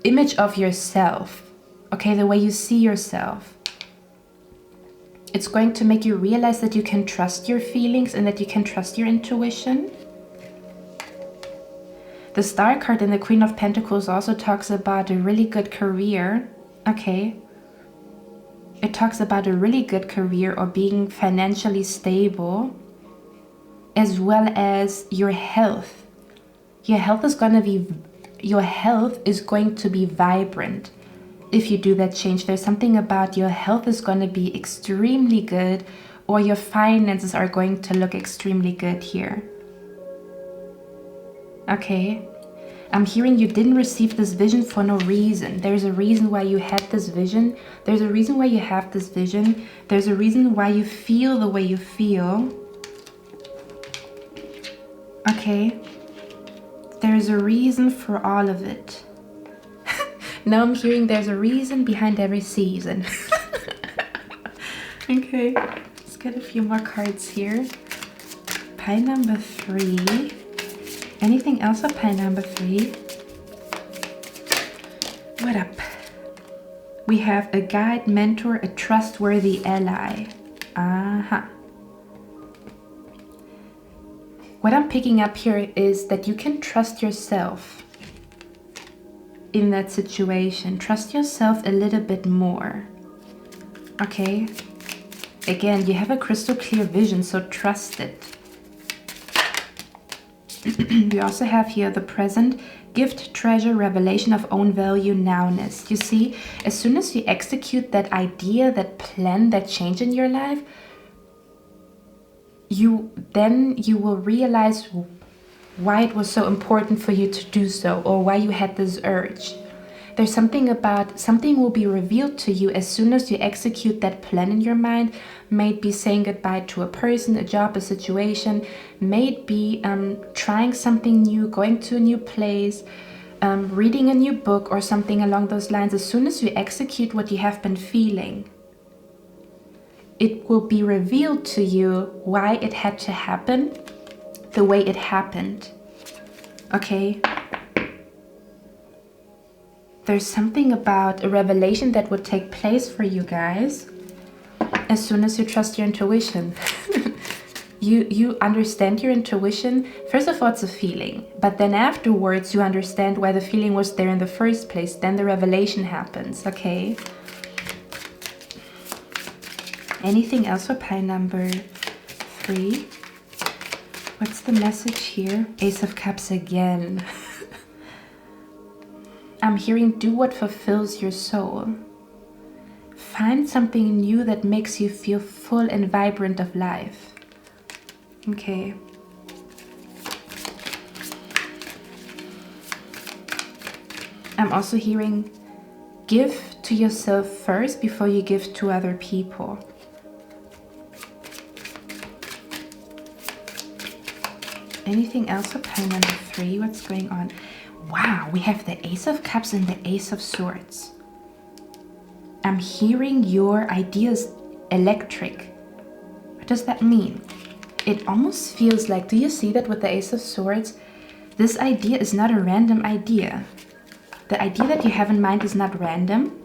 image of yourself. Okay, the way you see yourself. It's going to make you realize that you can trust your feelings and that you can trust your intuition. The Star card in the Queen of Pentacles also talks about a really good career. Okay. It talks about a really good career or being financially stable, as well as your health. Your health is going to be vibrant. If you do that change, there's something about your health is going to be extremely good, or your finances are going to look extremely good here. Okay. I'm hearing you didn't receive this vision for no reason. There's a reason why you had this vision. There's a reason why you have this vision. There's a reason why you feel the way you feel. Okay. There's a reason for all of it. Now I'm hearing there's a reason behind every season. Okay, let's get a few more cards here. Pile number 3. Anything else on pile number 3? What up? We have a guide, mentor, a trustworthy ally. What I'm picking up here is that you can trust yourself in that situation. Trust yourself a little bit more. Okay? Again, you have a crystal clear vision, so trust it. We also have here the present, gift, treasure, revelation of own value, nowness. You see, as soon as you execute that idea, that plan, that change in your life, you will realize why it was so important for you to do so, or why you had this urge. There's something about, something will be revealed to you as soon as you execute that plan in your mind. May it be saying goodbye to a person, a job, a situation. May it be trying something new, going to a new place, reading a new book or something along those lines. As soon as you execute what you have been feeling, it will be revealed to you why it had to happen the way it happened. Okay? There's something about a revelation that would take place for you guys as soon as you trust your intuition. You understand your intuition. First of all, it's a feeling, but then afterwards you understand why the feeling was there in the first place. Then the revelation happens. Okay? Anything else for pile number 3? What's the message here? Ace of Cups again. I'm hearing do what fulfills your soul. Find something new that makes you feel full and vibrant of life. Okay. I'm also hearing give to yourself first before you give to other people. Anything else for pile number 3? What's going on? Wow, we have the Ace of Cups and the Ace of Swords. I'm hearing your ideas electric. What does that mean? It almost feels like, do you see that with the Ace of Swords? This idea is not a random idea. The idea that you have in mind is not random.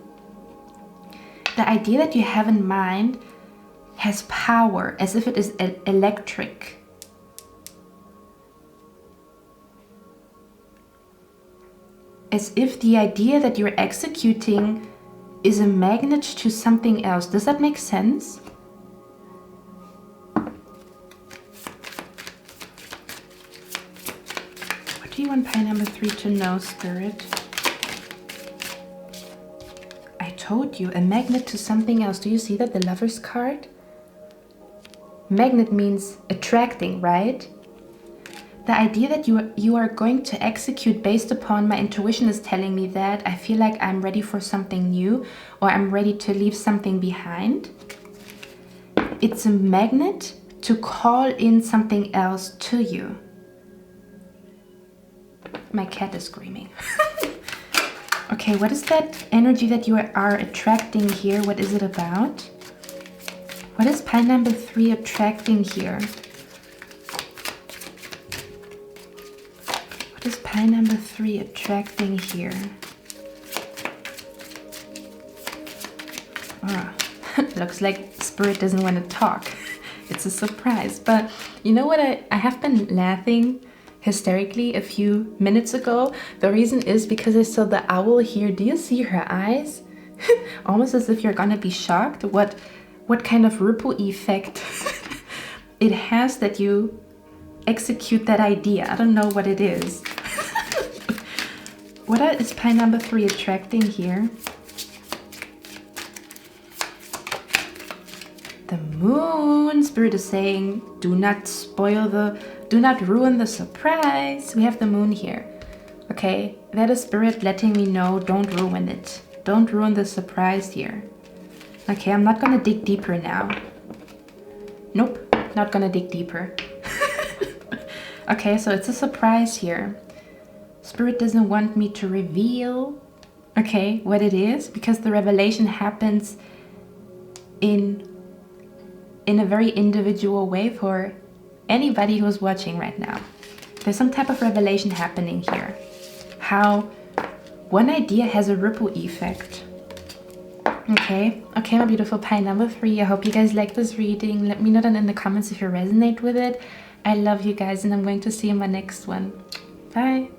The idea that you have in mind has power, as if it is electric. As if the idea that you're executing is a magnet to something else. Does that make sense? What do you want pile number 3 to know, Spirit? I told you, a magnet to something else. Do you see that, the Lover's card? Magnet means attracting, right? the idea that you are going to execute based upon my intuition is telling me that I feel like I'm ready for something new, or I'm ready to leave something behind. It's a magnet to call in something else to you. My cat is screaming. Okay, what is that energy that you are attracting here? What is it about? What is pile number 3 attracting here? What is pile number 3 attracting here? Ah, looks like Spirit doesn't want to talk. It's a surprise. But you know what? I have been laughing hysterically a few minutes ago. The reason is because I saw the owl here. Do you see her eyes? Almost as if you're gonna be shocked what kind of ripple effect it has that you execute that idea. I don't know what it is. What is pile number 3 attracting here? The moon. Spirit is saying, do not ruin the surprise. We have the moon here. Okay, that is Spirit letting me know, don't ruin it. Don't ruin the surprise here. Okay, I'm not gonna dig deeper now. Nope, not gonna dig deeper. Okay, so it's a surprise here. Spirit doesn't want me to reveal, okay, what it is, because the revelation happens in a very individual way for anybody who's watching right now. There's some type of revelation happening here. How one idea has a ripple effect. Okay, my beautiful pile number 3. I hope you guys like this reading. Let me know down in the comments if you resonate with it. I love you guys, and I'm going to see you in my next one. Bye.